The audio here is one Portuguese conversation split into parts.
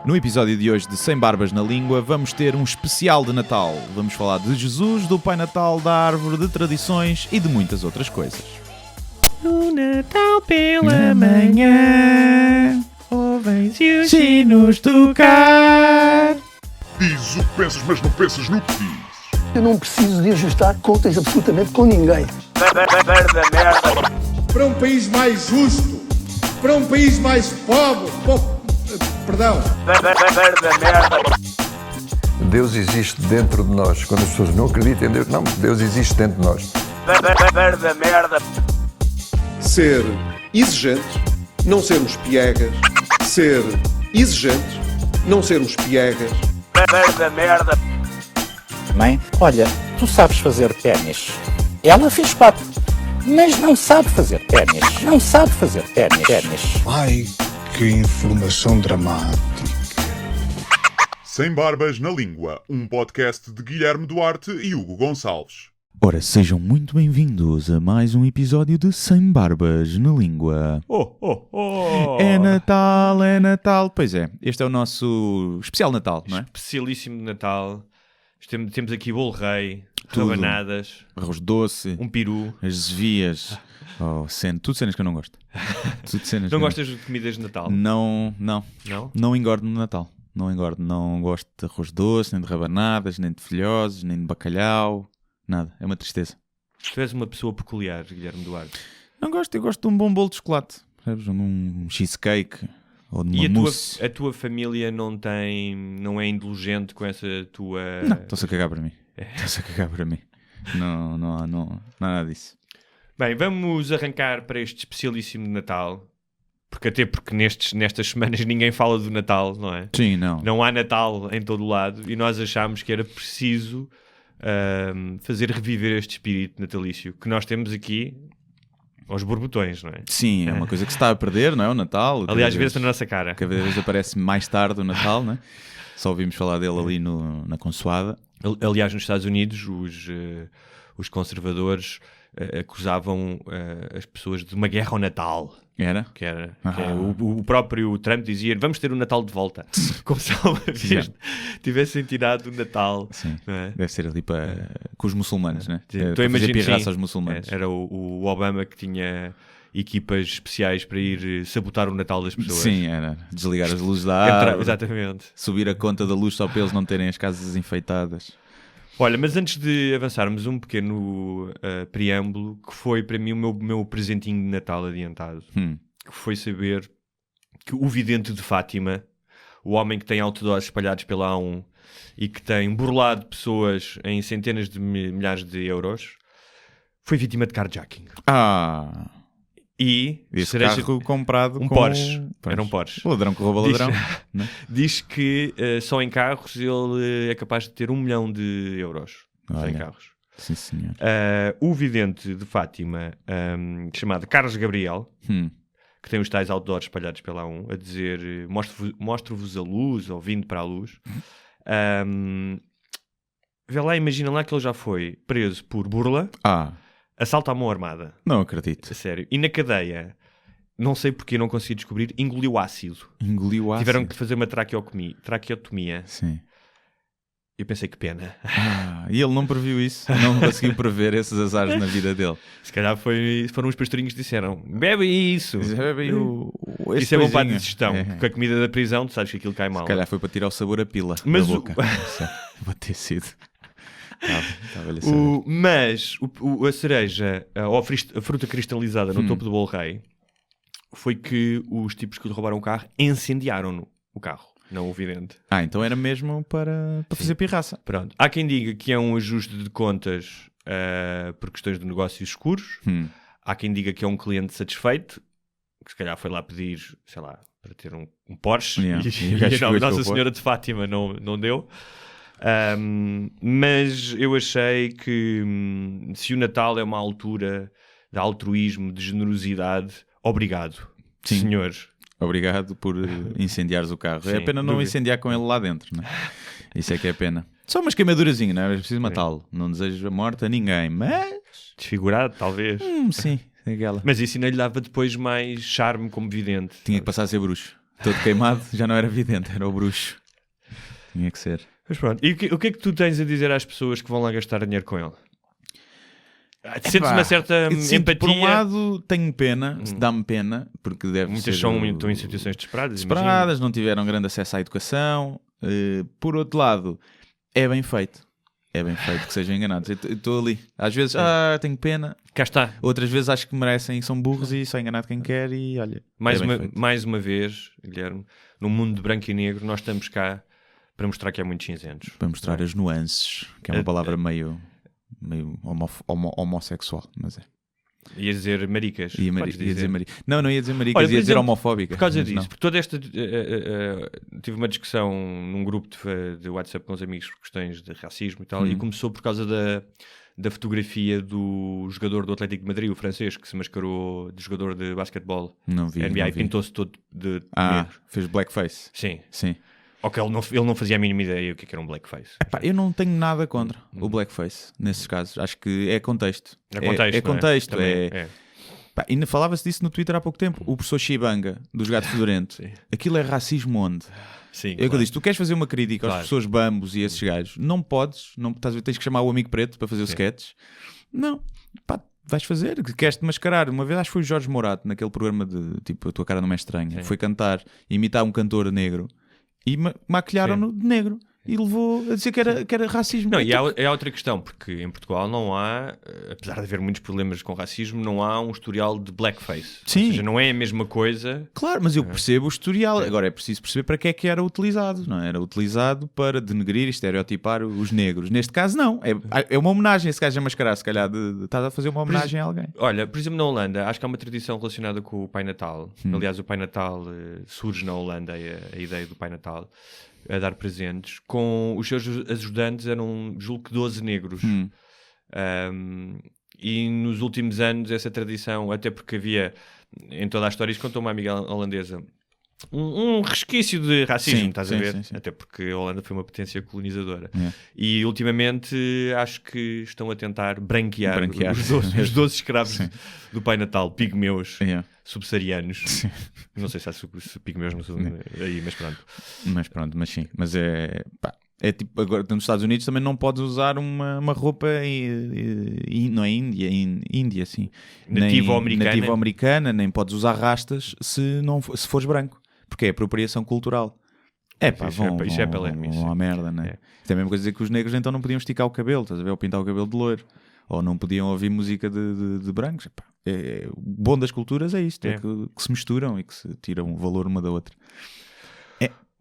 No episódio de hoje de Sem Barbas na Língua vamos ter um especial de Natal. Vamos falar de Jesus, do Pai Natal, da árvore, de tradições e de muitas outras coisas. No Natal pela manhã, ouvem-se os sinos tocar. Diz o que pensas, mas não pensas no que diz. Eu não preciso de ajustar contas absolutamente com ninguém. Para um país mais justo, para um país mais pobre, perdão. Deus existe dentro de nós. Quando as pessoas não acreditam em Deus, não, Deus existe dentro de nós. Ser exigente, não sermos piegas. Ser exigente, não sermos piegas. Mãe, olha, tu sabes fazer ténis. Ela fez 4, mas não sabe fazer ténis. Não sabe fazer ténis. Ai, que informação dramática. Sem Barbas na Língua, um podcast de Guilherme Duarte e Hugo Gonçalves. Ora, sejam muito bem-vindos a mais um episódio de Sem Barbas na Língua. É Natal, é Natal. Pois é, este é o nosso especial Natal, não é? Especialíssimo de Natal. Temos aqui bolo rei, Tudo. rabanadas, Arroz doce, um peru. as zevias, tudo cenas que eu não gosto. Tudo cenas Não que eu gostas de comidas de Natal? Não engordo no Natal. Não engordo, não gosto de arroz doce, nem de rabanadas, nem de filhoses, nem de bacalhau, nada, é uma tristeza. Tu és uma pessoa peculiar, Guilherme Duarte. Não gosto, eu gosto de um bom bolo de chocolate, sabes? Um cheesecake ou de uma E mousse. a tua família não é indulgente com essa tua... Não, estão-se a cagar para mim. Estão-se a cagar para mim. Não há nada disso. Bem, vamos arrancar para este especialíssimo de Natal. Porque nestas semanas ninguém fala do Natal, não é? Sim, não. Não há Natal em todo o lado e nós achámos que era preciso fazer reviver este espírito natalício que nós temos aqui aos borbotões, não é? Sim, é uma coisa que se está a perder, não é? O Natal. Aliás, vê-se na nossa cara. Cada vez aparece mais tarde o Natal, não é? Só ouvimos falar dele ali na consoada. Aliás, nos Estados Unidos, os conservadores acusavam as pessoas de uma guerra ao Natal. Era? Que o próprio Trump dizia: vamos ter o Natal de volta. Como se alguma vez tivessem tirado o Natal. Sim, não é? deve ser ali com os muçulmanos, né? Então fazer pirraça aos muçulmanos. Era o Obama que tinha equipas especiais para ir sabotar o Natal das pessoas. Sim, era desligar as luzes da árvore. Exatamente. Subir a conta da luz só para eles não terem as casas enfeitadas. Olha, mas antes de avançarmos um pequeno preâmbulo, que foi para mim o meu presentinho de Natal adiantado, que foi saber que o vidente de Fátima, o homem que tem outdoors espalhados pela A1 e que tem burlado pessoas em centenas de milhares de euros, foi vítima de carjacking. E esse carro comprado um com... Porsche. Era um Porsche. O ladrão que rouba ladrão. Diz que só em carros ele é capaz de ter 1 milhão de euros. Só em carros. Sim, senhor. O vidente de Fátima, chamado Carlos Gabriel, que tem os tais outdoors espalhados pela A1, a dizer: mostro-vos a luz, ou vindo para a luz. Vê lá, imagina lá que ele já foi preso por burla. Assalto à mão armada. Não acredito. A sério. E na cadeia, não sei porque não consegui descobrir, engoliu ácido. Tiveram que fazer uma traqueotomia. Sim. Eu pensei, que pena. E ele não previu isso? Não conseguiu prever esses azares na vida dele? Se calhar foram os pastorinhos que disseram: bebe isso. Bebe isso é bom para a digestão. Com a comida da prisão, tu sabes que aquilo cai mal. Se calhar foi para tirar o sabor à pila da boca. Pode ter sido. Mas a cereja, ou a fruta cristalizada no topo do bolo rei, foi que os tipos que lhe roubaram o carro incendiaram o carro, não o vidente. Então era mesmo para fazer pirraça. Pronto. Há quem diga que é um ajuste de contas por questões de negócios escuros. Há quem diga que é um cliente satisfeito, que se calhar foi lá pedir, sei lá, para ter um Porsche, e a Nossa Senhora de Fátima não deu. Mas eu achei que se o Natal é uma altura de altruísmo, de generosidade, obrigado, senhor. Obrigado por incendiares o carro. Sim, é pena não incendiar com ele lá dentro, não é? Isso é que é pena. Só uma queimadurazinha, não é? É preciso matá-lo. Não desejo a morte a ninguém, mas... Desfigurado, talvez. Sim, aquela. Mas isso ainda lhe dava depois mais charme como vidente. Tinha que passar a ser bruxo. todo queimado, já não era vidente, era o bruxo. Tinha que ser. Mas pronto, e o que é que tu tens a dizer às pessoas que vão lá gastar dinheiro com ele? Sentes uma certa empatia? Por um lado, tenho pena, dá-me pena, porque deve Muitas ser... estão em situações desesperadas. Desesperadas, não tiveram grande acesso à educação. Por outro lado, é bem feito. É bem feito que sejam enganados. Eu estou ali. Às vezes, tenho pena. Cá está. Outras vezes acho que merecem, são burros e só enganado quem quer e olha. Mais uma vez, Guilherme, no mundo de branco e negro, nós estamos cá para mostrar que há muitos cinzentos. Para mostrar as nuances, que é uma palavra meio homossexual, mas é. Ia dizer maricas. Ia dizer maricas. Não ia dizer maricas, ia dizer homofóbica. Por causa disso, porque toda esta... tive uma discussão num grupo de WhatsApp com os amigos por questões de racismo e tal, e começou por causa da fotografia do jogador do Atlético de Madrid, o francês, que se mascarou de jogador de basquetebol. Não vi. NBA, e pintou-se todo de negro. Fez blackface. Sim. Ok, ele não fazia a mínima ideia o que era um blackface. Eu não tenho nada contra o blackface, nesses casos. Acho que é contexto. É contexto. Ainda falava-se disso no Twitter há pouco tempo. O professor Chibanga, dos Gato Fedorento. Aquilo é racismo onde? Sim, eu disse, tu queres fazer uma crítica aos professores bambos e esses gajos? Não podes. Tens que chamar o amigo preto para fazer os sketches. Não. Vais fazer. Queres-te mascarar. Uma vez acho que foi o Jorge Morato, naquele programa de tipo, A Tua Cara Não É Estranha. Foi cantar, imitar um cantor negro. E maquilharam-no de negro. E levou a dizer que era racismo. Não, e é outra questão, porque em Portugal não há, apesar de haver muitos problemas com racismo, não há um historial de blackface. Sim. Ou seja, não é a mesma coisa. Claro, mas eu percebo o historial. Agora é preciso perceber para que é que era utilizado. Não era utilizado para denegrir e estereotipar os negros. Neste caso, não. É uma homenagem. Esse gajo a mascarar, se calhar, estás a fazer uma homenagem a alguém. Olha, por exemplo, na Holanda, acho que há uma tradição relacionada com o Pai Natal. Aliás, o Pai Natal surge na Holanda, a ideia do Pai Natal, a dar presentes, com os seus ajudantes eram, julgo que 12 negros. E nos últimos anos essa tradição, até porque havia, em toda a história, isso contou uma amiga holandesa, um resquício de racismo, estás a ver? Sim. Até porque a Holanda foi uma potência colonizadora. E ultimamente acho que estão a tentar branquear. Os 12 escravos do Pai Natal, pigmeus, subsaarianos. Não sei se há pigmeus aí, mas pronto. Mas sim. Mas é tipo, agora nos Estados Unidos também não podes usar uma roupa não é Índia, sim. Nativo-americana, nem podes usar rastas se fores branco. Porque é apropriação cultural. Isso é palermo. Vão à merda, não é? Isso é a mesma coisa dizer que os negros então não podiam esticar o cabelo, estás a ver? Ou pintar o cabelo de loiro. Ou não podiam ouvir música de brancos. O bom das culturas é isto, é que se misturam e que se tiram o valor uma da outra.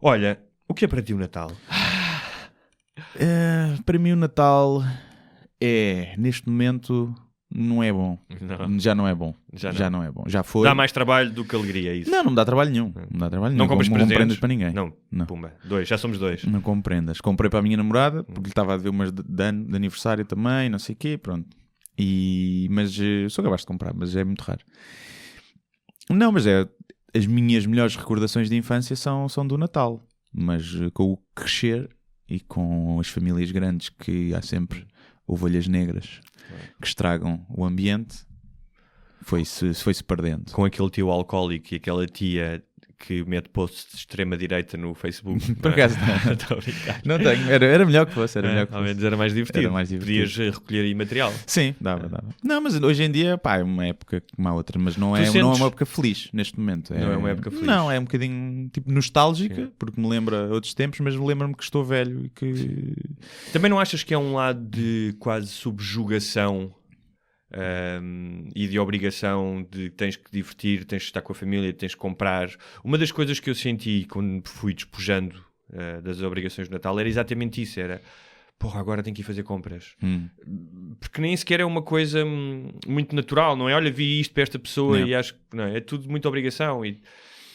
Olha, o que é para ti o Natal? Para mim o Natal neste momento... Não é bom. Não. Já não é bom. Já não é bom. Já foi. Dá mais trabalho do que alegria, isso? Não me dá trabalho nenhum. Não compras prendas para ninguém. Não. Pumba. 2. Já somos 2. Não compro prendas. Comprei para a minha namorada, porque lhe estava a ver umas de aniversário também, não sei o quê, pronto. Mas sou capaz de comprar, mas é muito raro. Não, mas as minhas melhores recordações de infância são do Natal. Mas com o crescer e com as famílias grandes, que há sempre ovelhas negras que estragam o ambiente, foi-se perdendo. Com aquele tio alcoólico e aquela tia que mete posts de extrema-direita no Facebook. Por acaso não tenho. Era melhor que fosse. Ao menos era mais divertido. Podias recolher aí material. Sim, dava. Não, mas hoje em dia, é uma época como a outra, mas não é uma época feliz neste momento. Não é uma época feliz. Não, é um bocadinho tipo nostálgica, porque me lembra outros tempos, mas lembra-me que estou velho e que... Também não achas que é um lado de quase subjugação e de obrigação de tens que divertir, tens que estar com a família, tens que comprar? Uma das coisas que eu senti quando fui despojando das obrigações de Natal era exatamente isso, era agora tenho que ir fazer compras, porque nem sequer é uma coisa muito natural, não é? Olha, vi isto para esta pessoa e acho que não, é tudo muita obrigação.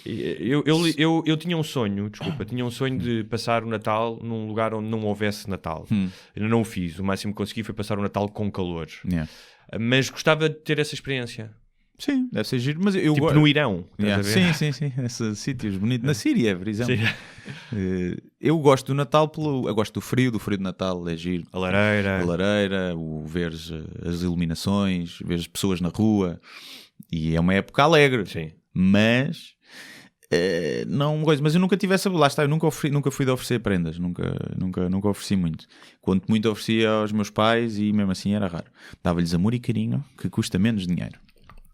Eu tinha um sonho, tinha um sonho de passar o Natal num lugar onde não houvesse Natal. Ainda não o fiz, o máximo que consegui foi passar o Natal com calor. Mas gostava de ter essa experiência. Sim, deve ser giro, mas eu no Irão. Sim, esses sítios bonitos. Na Síria, por exemplo. Eu gosto do Natal, eu gosto do frio de Natal, é giro. A lareira, o ver as iluminações, ver as pessoas na rua, e é uma época alegre. Sim. Mas não coisa, mas eu nunca tive essa, lá está, eu nunca fui de oferecer prendas, nunca ofereci muito. Quanto muito oferecia aos meus pais e mesmo assim era raro. Dava-lhes amor e carinho, que custa menos dinheiro.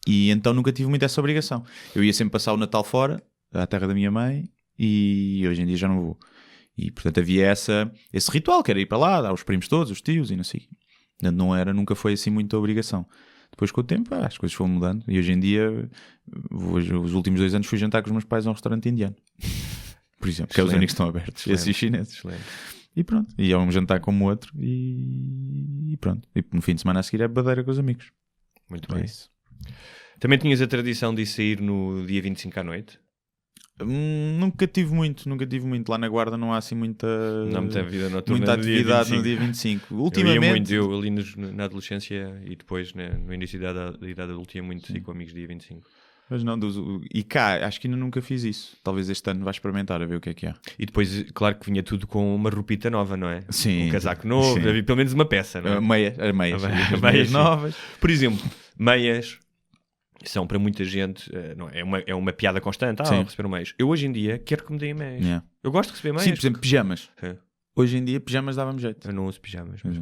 E então nunca tive muito essa obrigação. Eu ia sempre passar o Natal fora, à terra da minha mãe, e hoje em dia já não vou. E portanto havia esse ritual, que era ir para lá, dar os primos todos, os tios e não sei. Nunca foi assim muita obrigação. Depois com o tempo as coisas foram mudando e hoje em dia, os últimos 2 anos fui jantar com os meus pais a um restaurante indiano, por exemplo, que é os únicos que estão abertos, esses chineses. E pronto, e é um jantar como o outro e pronto. E no fim de semana a seguir é badeira com os amigos. Muito bem. Isso. Também tinhas a tradição de sair no dia 25 à noite? Nunca tive muito. Lá na Guarda não há assim muita vida noturna, muita atividade no dia 25. Ultimamente eu ali na adolescência e depois no início da idade adulta ia muito com amigos dia 25. Mas não, e cá, acho que ainda nunca fiz isso. Talvez este ano vá experimentar a ver o que é que há. E depois, claro que vinha tudo com uma roupita nova, não é? Sim. Um casaco novo, havia pelo menos uma peça, não é? Meias novas. Por exemplo, meias são para muita gente, não, é uma piada constante. Receber meias. Eu hoje em dia quero que me deem meias. Yeah. Eu gosto de receber meias. Sim, por exemplo, pijamas. Hoje em dia, pijamas dava-me jeito. Eu não uso pijamas. Mas...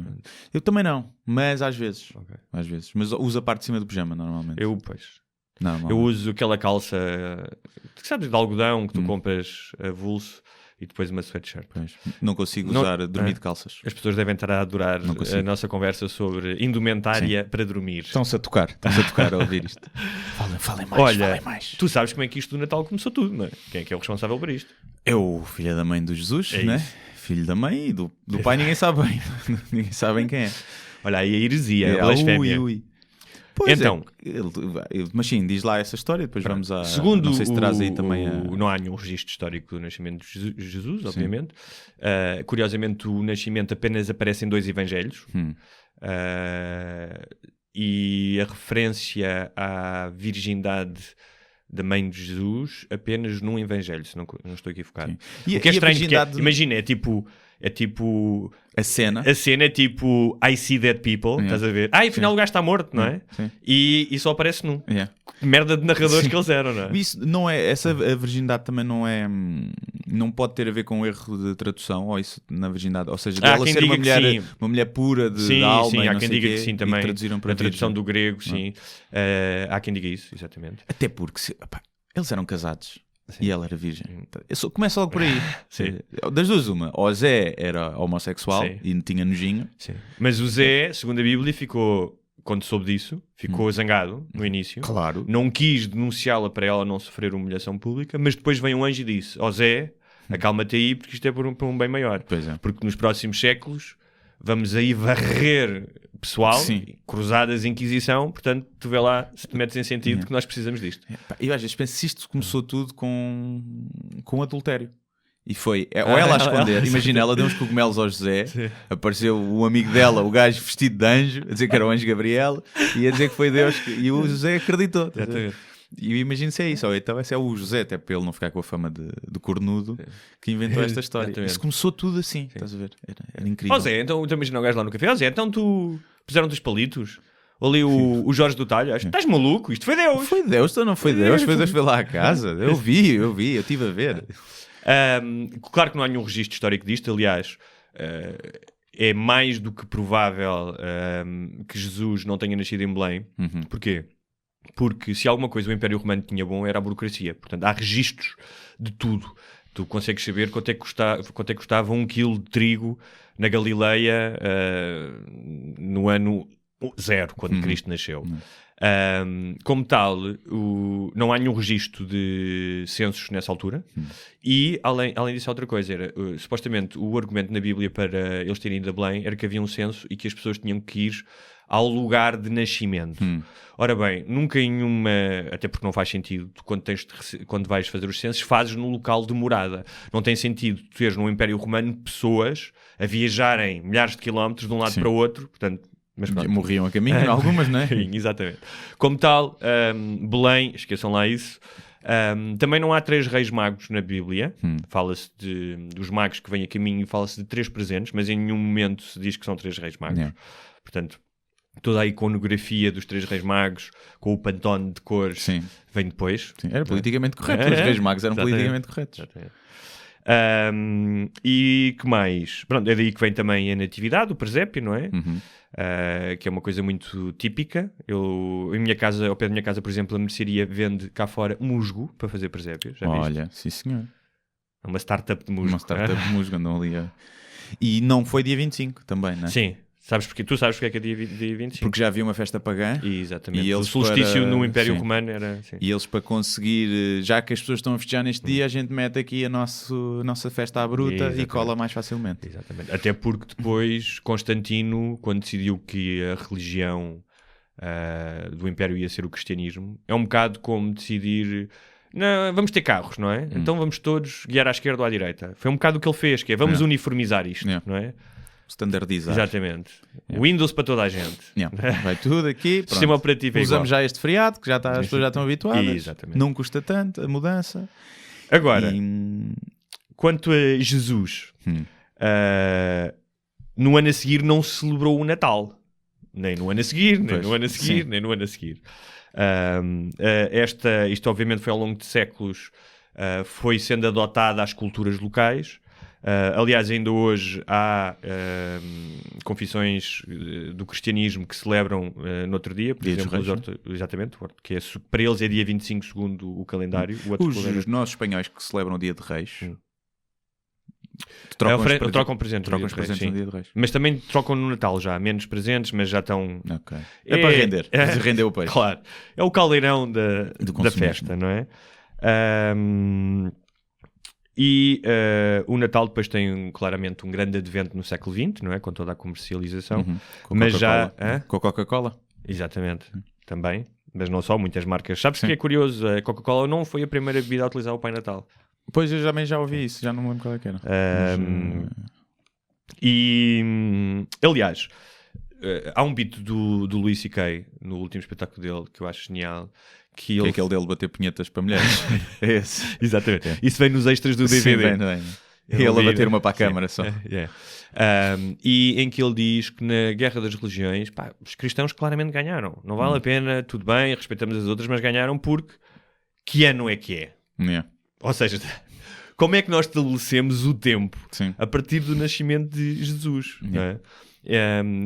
Eu também não, mas às vezes. Okay. Às vezes. Mas uso a parte de cima do pijama, normalmente. Eu uso aquela calça, que sabes, de algodão que tu compras avulso e depois uma sweatshirt. Pois. Não consigo dormir de calças. As pessoas devem estar a adorar a nossa conversa sobre indumentária para dormir. Estão-se a tocar a ouvir isto. Falem mais. Tu sabes como é que isto do Natal começou tudo, não é? Quem é que é o responsável por isto? É o filho da mãe do Jesus, né? Filho da mãe e do pai ninguém sabe bem. Ninguém sabe bem quem é. Olha aí a heresia, a blasfémia. Pois então, mas sim, diz lá essa história, depois vamos a... Segundo não sei se traz aí também não há nenhum registro histórico do nascimento de Jesus, obviamente. Curiosamente, o nascimento apenas aparece em 2 evangelhos. E a referência à virgindade da mãe de Jesus apenas num evangelho, se não estou equivocado. O que é estranho, porque imagina, é tipo a cena é tipo I see dead people, estás a ver? Afinal o gajo está morto, não é? E só aparece num. Merda de narradores que eles eram, não é? Isso não é, a virgindade também não pode ter a ver com um erro de tradução, ou isso na virgindade, ou seja, dela ser uma mulher pura de alma. Sim, e há não quem sei diga quê, que sim também. Traduziram para a tradução do grego, sim. Há quem diga isso, exatamente. Até porque eles eram casados. Sim. E ela era virgem. Começa logo por aí. Das duas, uma. O Zé era homossexual e tinha nojinho. Sim. Mas o Zé, segundo a Bíblia, quando soube disso, ficou zangado no início. Claro. Não quis denunciá-la para ela não sofrer humilhação pública, mas depois vem um anjo e disse: ó Zé, acalma-te aí, porque isto é por um bem maior. Pois é. Porque nos próximos séculos vamos aí varrer pessoal, cruzadas de Inquisição, portanto, tu vê lá se te metes em sentido que nós precisamos disto. Eu às vezes penso se isto começou tudo com adultério. E foi, ou ela a esconder, imagina, ela deu uns cogumelos ao José, apareceu o amigo dela, o gajo vestido de anjo, a dizer que era o anjo Gabriel, e a dizer que foi Deus, e o José acreditou. E eu imagino se é isso, ou então esse é o José, até para ele não ficar com a fama de cornudo, que inventou esta história. Isso começou tudo assim, estás a ver? Era incrível. Ó Zé, então imagina o gajo lá no café, ó Zé, então tu puseram-te os palitos? Ali o Jorge do Talho, estás maluco? Isto foi Deus. Foi Deus, então não foi Deus, foi Deus, foi lá à casa. Eu vi, eu estive a ver. Claro que não há nenhum registro histórico disto, aliás, é mais do que provável que Jesus não tenha nascido em Belém. Porquê? Porque se alguma coisa o Império Romano tinha bom era a burocracia. Portanto, há registros de tudo. Tu consegues saber quanto é que custava 1 quilo de trigo na Galileia no ano 0, quando Cristo nasceu. Como tal, não há nenhum registro de censos nessa altura. E, além disso, outra coisa era, supostamente, o argumento na Bíblia para eles terem ido a Belém era que havia um censo e que as pessoas tinham que ir ao lugar de nascimento. Ora bem, nunca em uma... Até porque não faz sentido, quando vais fazer os censos, fazes no local de morada. Não tem sentido tu teres no Império Romano pessoas a viajarem milhares de quilómetros de um lado para o outro, portanto... Mas morriam a caminho, algumas, não é? Sim, exatamente. Como tal, Belém, esqueçam lá isso, também não há 3 reis magos na Bíblia. Fala-se dos magos que vêm a caminho e fala-se de 3 presentes, mas em nenhum momento se diz que são 3 reis magos. Portanto, toda a iconografia dos Três Reis Magos, com o pantone de cores, Sim. vem depois. Sim, era politicamente correto. Os Reis Magos eram politicamente corretos. E que mais? Pronto, é daí que vem também a natividade, o presépio, não é? Que é uma coisa muito típica. Em minha casa, ao pé da minha casa, por exemplo, a mercearia vende cá fora musgo para fazer presépios. Já viste? Olha, sim senhor. É uma startup de musgo. Uma startup de musgo, andam ali. E não foi dia 25 também, não é? Sim. Sabes porque? Tu sabes porque é que é dia 25? Porque já havia uma festa pagã. Exatamente. E o eles solstício no Império sim. Romano era... Sim. E eles, para conseguir, já que as pessoas estão a festejar neste dia, a gente mete aqui a nossa festa à bruta. Exatamente. E cola mais facilmente. Exatamente. Até porque depois Constantino, quando decidiu que a religião do Império ia ser o cristianismo, é um bocado como decidir... Não, vamos ter carros, não é? Então vamos todos guiar à esquerda ou à direita. Foi um bocado o que ele fez, que é vamos uniformizar isto, não é? Standardizar. Exatamente. Windows para toda a gente. Vai tudo aqui. Pronto. Sistema operativo é Usamos igual. já este feriado, que já as pessoas já estão habituadas. Exatamente. Não custa tanto a mudança. Agora, quanto a Jesus, no ano a seguir não se celebrou o Natal. Nem no ano a seguir, nem no ano a seguir, nem no ano a seguir. Isto obviamente foi ao longo de séculos, foi sendo adotada às culturas locais. Aliás, ainda hoje há confissões do cristianismo que celebram no outro dia, por exemplo, exatamente, que é, para eles é dia 25 segundo o calendário. Os nossos espanhóis que celebram o dia de Reis trocam presentes no dia de Reis. Mas também trocam no Natal já, menos presentes, mas já estão... Okay. É para render, render o peixe. Claro, é o caldeirão da festa, não é? E o Natal depois tem claramente um grande advento no século XX, não é? Com toda a comercialização. Mas já... Com a Coca-Cola. Exatamente, também. Mas não só, muitas marcas. Sabes que é curioso? A Coca-Cola não foi a primeira bebida a utilizar o Pai Natal. Pois, eu também já ouvi isso. Já não me lembro qual é que era. Aliás, há um beat do Louis C.K. no último espetáculo dele que eu acho genial. Que é aquele dele bater punhetas para mulheres. É esse. Exatamente. Isso vem nos extras do DVD. Sim, vem. Ele a bater uma para a câmara só. E em que ele diz que na Guerra das Religiões, os cristãos claramente ganharam. Não vale a pena, tudo bem, respeitamos as outras, mas ganharam porque que ano é que é? Ou seja, como é que nós estabelecemos o tempo a partir do nascimento de Jesus? Não é?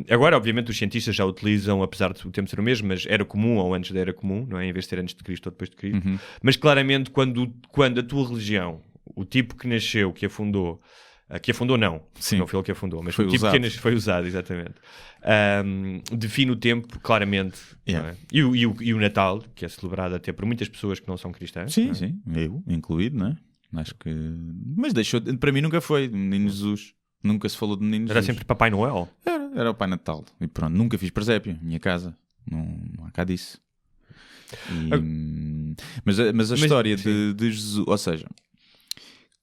Agora, obviamente, os cientistas já utilizam, apesar de o tempo ser o mesmo, mas era comum ou antes da era comum, não é? Em vez de ser antes de Cristo ou depois de Cristo. Mas claramente, quando a tua religião, o tipo que nasceu, que a fundou não foi ele que a fundou, mas foi o tipo usado. Que foi usado, exatamente, define o tempo claramente. Não é? E o Natal, que é celebrado até por muitas pessoas que não são cristãs. Sim, não é? sim, eu incluído, não é? Acho que... Mas para mim nunca foi Menino Jesus. Nunca se falou de Menino Jesus. Era sempre Papai Noel? Era o Pai Natal. E pronto, nunca fiz presépio. Minha casa. Não há cá disso. Mas a história de Jesus... Ou seja,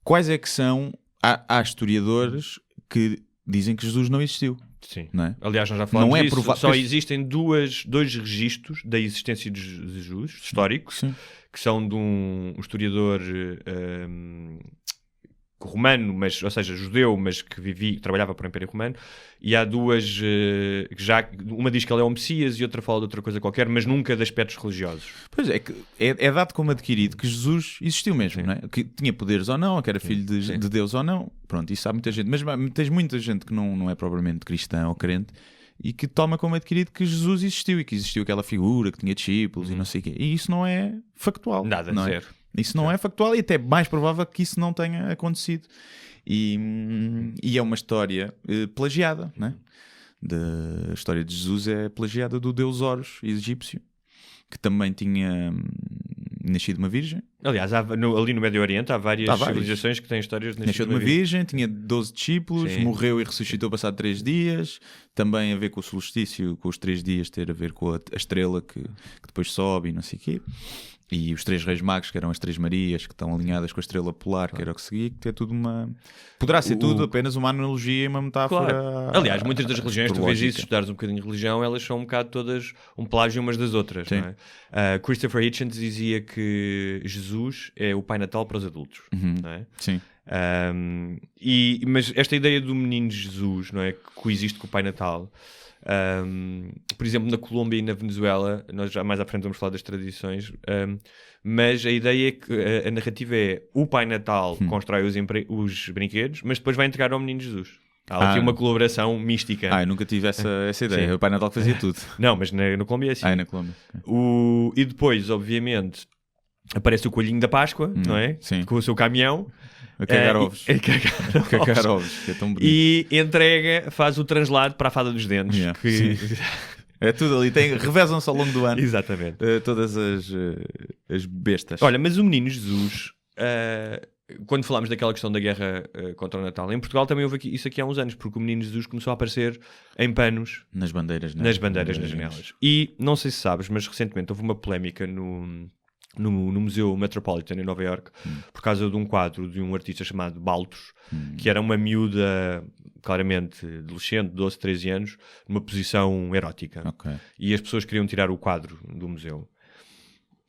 quais é que são... Há historiadores que dizem que Jesus não existiu. Sim. Não é? Aliás, nós já falamos disso. Só existem dois registros da existência de Jesus, históricos, que são de um historiador... romano, ou seja, judeu, mas que trabalhava para o Império Romano, e há duas uma diz que ele é um Messias e outra fala de outra coisa qualquer, mas nunca de aspectos religiosos. Pois é, que é dado como adquirido que Jesus existiu mesmo, não é? Que tinha poderes ou não, que era filho de Deus ou não. Pronto, isso há muita gente, mas tens muita gente que não é propriamente cristã ou crente e que toma como adquirido que Jesus existiu e que existiu aquela figura que tinha discípulos e não sei o quê. E isso não é factual. Nada não a é? Isso não é factual e até é mais provável que isso não tenha acontecido. E é uma história plagiada, né? A história de Jesus é plagiada do deus Horus egípcio, que também tinha nascido uma virgem. Aliás, ali no Médio Oriente há várias civilizações que têm histórias de nasceu de uma virgem, tinha 12 discípulos, morreu e ressuscitou passado 3 dias. Também a ver com o solstício, com os 3 dias, ter a ver com a estrela que depois sobe e não sei o quê. E os 3 reis magos, que eram as 3 Marias, que estão alinhadas com a estrela polar, que era o que seguia, que é tudo uma... Poderá ser tudo apenas uma analogia e uma metáfora... Claro. Aliás, muitas das religiões, tu vês isso, estudares um bocadinho de religião, elas são um bocado todas um plágio umas das outras. Não é? Christopher Hitchens dizia que Jesus é o Pai Natal para os adultos. Não é? Sim. Mas esta ideia do menino Jesus, não é? Que coexiste com o Pai Natal. Por exemplo, na Colômbia e na Venezuela, nós já mais à frente vamos falar das tradições, mas a ideia é que a narrativa é o Pai Natal constrói os brinquedos, mas depois vai entregar ao menino Jesus. Há aqui uma colaboração mística. Eu nunca tive essa ideia. O Pai Natal fazia tudo. Não, mas na Colômbia é assim. Na Colômbia. E depois, obviamente, aparece o coelhinho da Páscoa, não é? Sim. Com o seu caminhão. A cagar ovos. Cagar ovos, que é tão bonito. E faz o translado para a Fada dos Dentes. É tudo ali, revezam-se ao longo do ano. Exatamente. Todas as bestas. Olha, mas o menino Jesus, quando falámos daquela questão da guerra contra o Natal, em Portugal também houve isso aqui há uns anos, porque o menino Jesus começou a aparecer em panos. Nas bandeiras, né? Nas bandeiras, nas janelas. E, não sei se sabes, mas recentemente houve uma polémica no Museu Metropolitan em Nova Iorque por causa de um quadro de um artista chamado Baltos, que era uma miúda claramente adolescente, 12, 13 anos, numa posição erótica. E as pessoas queriam tirar o quadro do museu.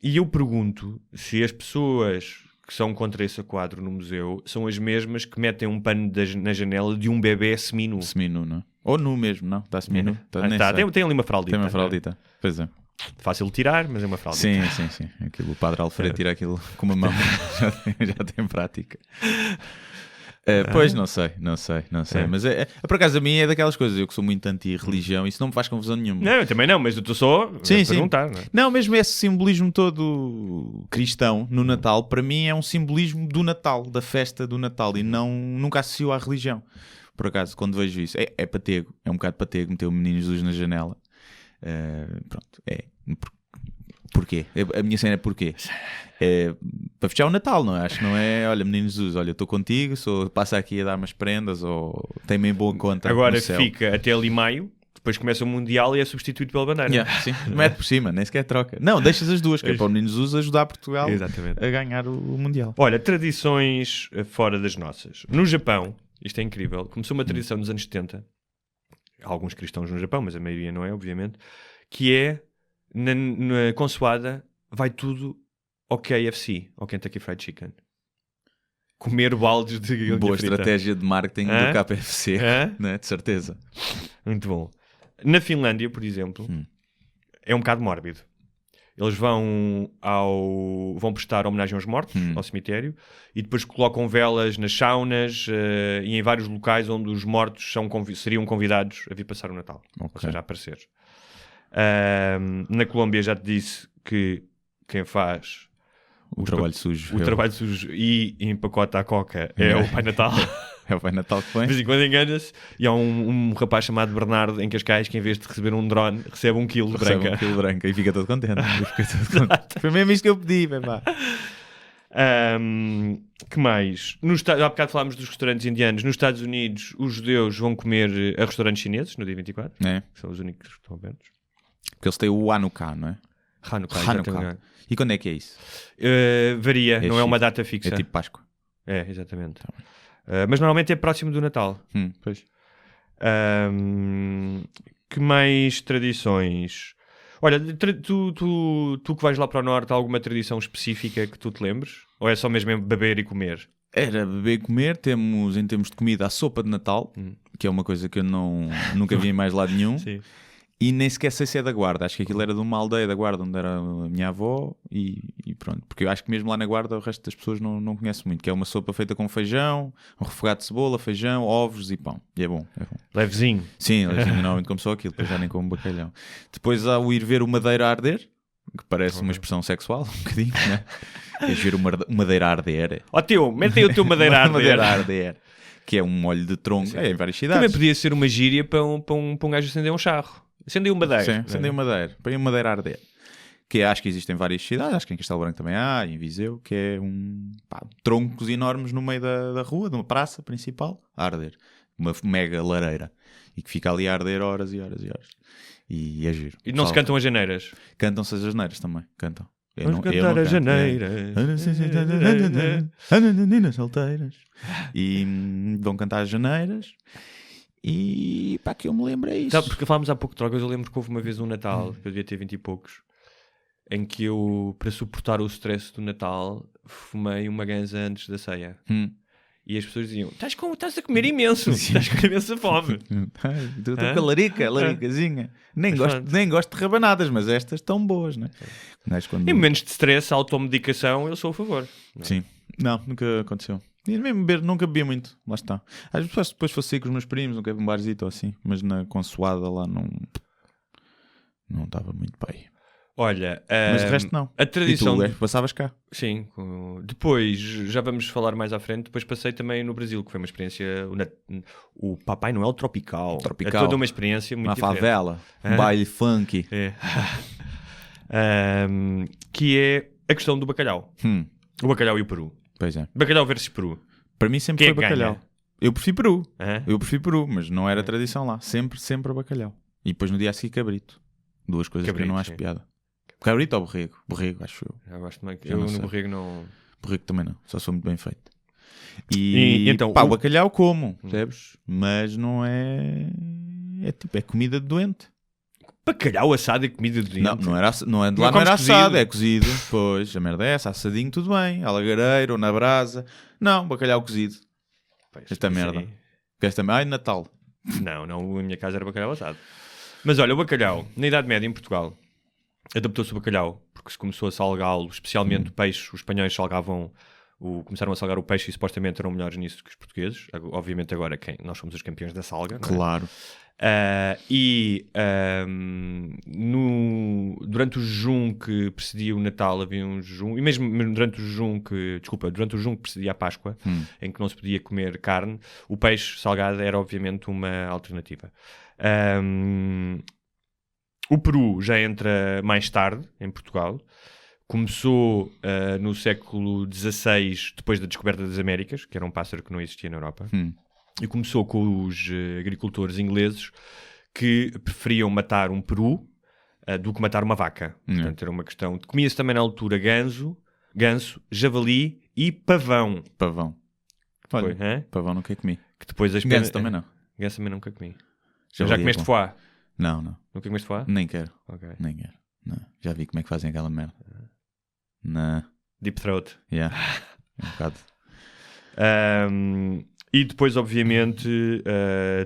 E eu pergunto se as pessoas que são contra esse quadro no museu são as mesmas que metem um pano na janela de um bebê seminu. Seminu, não? Ou nu mesmo, não? Está seminu? Tem ali uma fraldita. Tem uma fraldita, pois é. Fácil de tirar, mas é uma fraldita. Sim. O padre Alfredo tira aquilo com uma mão. já tem prática. Pois, não sei. Mas por acaso a mim é daquelas coisas. Eu que sou muito anti-religião, isso não me faz confusão nenhuma. Não, eu também não, mas eu estou só a perguntar. Não, mesmo esse simbolismo todo cristão no Natal, para mim é um simbolismo do Natal, da festa do Natal, e nunca associo à religião. Por acaso, quando vejo isso, é patego, é um bocado patego meter o menino Jesus na janela. Porquê? A minha cena é porquê? É para fechar o Natal, não é? Acho que não é, olha, menino Jesus, olha, estou contigo, passa aqui a dar umas prendas, ou tem-me em boa conta. Agora fica até ali maio, depois começa o Mundial e é substituído pela bandeira. Sim, mete por cima, nem sequer troca. Não, deixas as duas, que é para o menino Jesus ajudar Portugal a ganhar o Mundial. Olha, tradições fora das nossas. No Japão, isto é incrível, começou uma tradição nos anos 70, alguns cristãos no Japão, mas a maioria não é, obviamente, que é, na consoada, vai tudo ao KFC, ao Kentucky Fried Chicken. Comer baldes de galinha boa frita. Estratégia de marketing do KFC, né? De certeza. Muito bom. Na Finlândia, por exemplo, é um bocado mórbido. Eles vão prestar homenagem aos mortos, ao cemitério, e depois colocam velas nas saunas e em vários locais onde os mortos seriam convidados a vir passar o Natal. Ou seja, a aparecer. Na Colômbia já te disse que quem faz o trabalho sujo e empacota a coca é o Pai Natal. É o Pai Natal que põe. De vez em quando engana-se. E há um rapaz chamado Bernardo em Cascais que, em vez de receber um drone, recebe 1 quilo de branca. 1 quilo de branca e fica todo contente. Foi mesmo isto que eu pedi, pá. Que mais? Há bocado falámos dos restaurantes indianos. Nos Estados Unidos, os judeus vão comer a restaurantes chineses no dia 24. Que são os únicos que estão abertos. Porque eles têm o Hanukkah, não é? Hanukkah. E quando é que é isso? Varia, não é uma data fixa. É tipo Páscoa. É, exatamente. Mas normalmente é próximo do Natal. Pois. Que mais tradições? Olha, tu que vais lá para o Norte, há alguma tradição específica que tu te lembres? Ou é só mesmo beber e comer? Era beber e comer. Temos, em termos de comida, a sopa de Natal, que é uma coisa que eu nunca vi em mais lado nenhum. Sim. E nem sequer sei se é da Guarda. Acho que aquilo era de uma aldeia da Guarda, onde era a minha avó, e pronto. Porque eu acho que mesmo lá na Guarda o resto das pessoas não conhece muito. Que é uma sopa feita com feijão, um refogado de cebola, feijão, ovos e pão. E é bom. Levezinho. Sim, levezinho. Normalmente como só aquilo, depois já nem como bacalhau. Depois há o ir ver o madeira a arder, que parece uma expressão sexual, um bocadinho, né? É ver o madeira a arder. Tio, mete aí o teu madeira a arder. Madeira a arder. Que é um molho de tronco. É, em várias cidades. Também podia ser uma gíria para um gajo acender um charro. Acendei uma madeira. Sim, acendei uma madeira. Põe uma madeira a arder. Que acho que existem várias cidades. Acho que em Castelo Branco também há, em Viseu, que é troncos enormes no meio da rua, de uma praça principal, a arder. Uma mega lareira. E que fica ali a arder horas e horas e horas. E é giro. E não se cantam as janeiras? Cantam-se as janeiras também. Cantam. Vamos cantar as janeiras. Solteiras. E vão cantar as janeiras. E pá, que eu me lembro é isso. Sabe, porque falámos há pouco de drogas, eu lembro que houve uma vez um Natal, que eu devia ter 20 e poucos, em que eu, para suportar o stress do Natal, fumei uma ganza antes da ceia. E as pessoas diziam, estás a comer imenso, estás com imensa fome. Estou com a laricazinha. Nem gosto de rabanadas, mas estas estão boas, não é? Em momentos de stress, automedicação, eu sou a favor. Não? Sim. Não, nunca aconteceu. E mesmo beber, nunca bebia muito. Lá está. Às vezes depois fosse sair com os meus primos, nunca um barzito ou assim. Mas na consoada lá não estava muito bem. Olha, mas de resto não. A tradição... E tu passavas cá? Sim. Depois, já vamos falar mais à frente, depois passei também no Brasil, que foi uma experiência... O Papai Noel tropical. É toda uma experiência muito diferente. Uma favela, um baile funk. É. Que é a questão do bacalhau. O bacalhau e o peru. Pois é. Bacalhau versus peru. Para mim sempre foi bacalhau. Ganha? Eu prefiro peru. Eu prefiro peru, mas não era tradição lá. Sempre bacalhau. E depois no dia a seguir cabrito. Duas coisas que eu não acho piada. Cabrito ou borrego? Borrego, acho eu. Eu gosto mais. Eu no borrego não... Borrego também não. Só sou muito bem feito. E então, o bacalhau como, percebes? Mas não é... É comida de doente. Bacalhau assado é comida de doente? Não era assado, é cozido. Pois, a merda é essa. Assadinho, tudo bem. À lagareira ou na brasa. Não, bacalhau cozido. Esta merda. Ai, Natal. Não, a minha casa era bacalhau assado. Mas olha, o bacalhau, na Idade Média em Portugal, adaptou-se o bacalhau, porque se começou a salgá-lo, especialmente o peixe, os espanhóis começaram a salgar o peixe e supostamente eram melhores nisso que os portugueses. Obviamente agora nós somos os campeões da salga. Claro. Durante o jejum que precedia o Natal havia um jejum, e mesmo durante o jejum que precedia a Páscoa, em que não se podia comer carne, o peixe salgado era obviamente uma alternativa. O peru já entra mais tarde em Portugal. Começou no século XVI, depois da descoberta das Américas, que era um pássaro que não existia na Europa. E começou com os agricultores ingleses que preferiam matar um peru do que matar uma vaca. Portanto, era uma questão... Comia-se também na altura ganso, javali e pavão. Pavão. Olha, pavão nunca comi. Que depois ganso também não. Ganso também nunca comi. Já comeste foie? Não. Nunca comeste foie? Nem quero. Okay. Nem quero. Não. Já vi como é que fazem aquela merda. Não. Deep throat. Yeah. Um bocado. E depois, obviamente,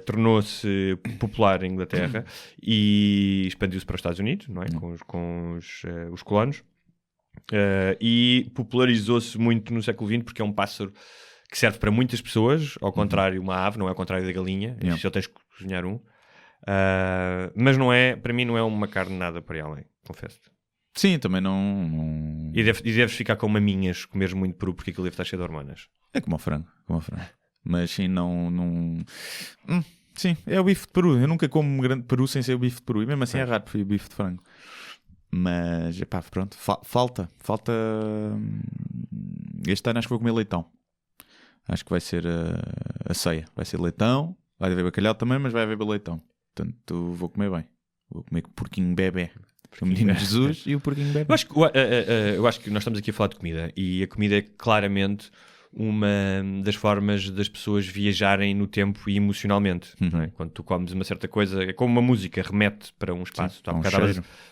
tornou-se popular em Inglaterra e expandiu-se para os Estados Unidos, não é? Com os colonos. E popularizou-se muito no século XX porque é um pássaro que serve para muitas pessoas, ao contrário, uma ave, não é ao contrário da galinha. Só tens que cozinhar um. Mas para mim não é uma carne nada para ir além, confesso-te. Sim, também não... E deves ficar com maminhas, comeres muito peru, porque aquilo deve estar cheio de hormonas. É como ao frango. Mas sim, sim, é o bife de peru. Eu nunca como um grande peru sem ser o bife de peru. E mesmo assim é raro, prefiro o bife de frango. Mas, pronto, falta... Este ano acho que vou comer leitão. Acho que vai ser a ceia. Vai ser leitão, vai haver bacalhau também, mas vai haver leitão. Portanto, vou comer bem. Vou comer porquinho bebé. O menino Jesus e o porquinho bebé. Eu acho que nós estamos aqui a falar de comida. E a comida é claramente uma das formas das pessoas viajarem no tempo e emocionalmente. Não é? Quando tu comes uma certa coisa, é como uma música, remete para um espaço.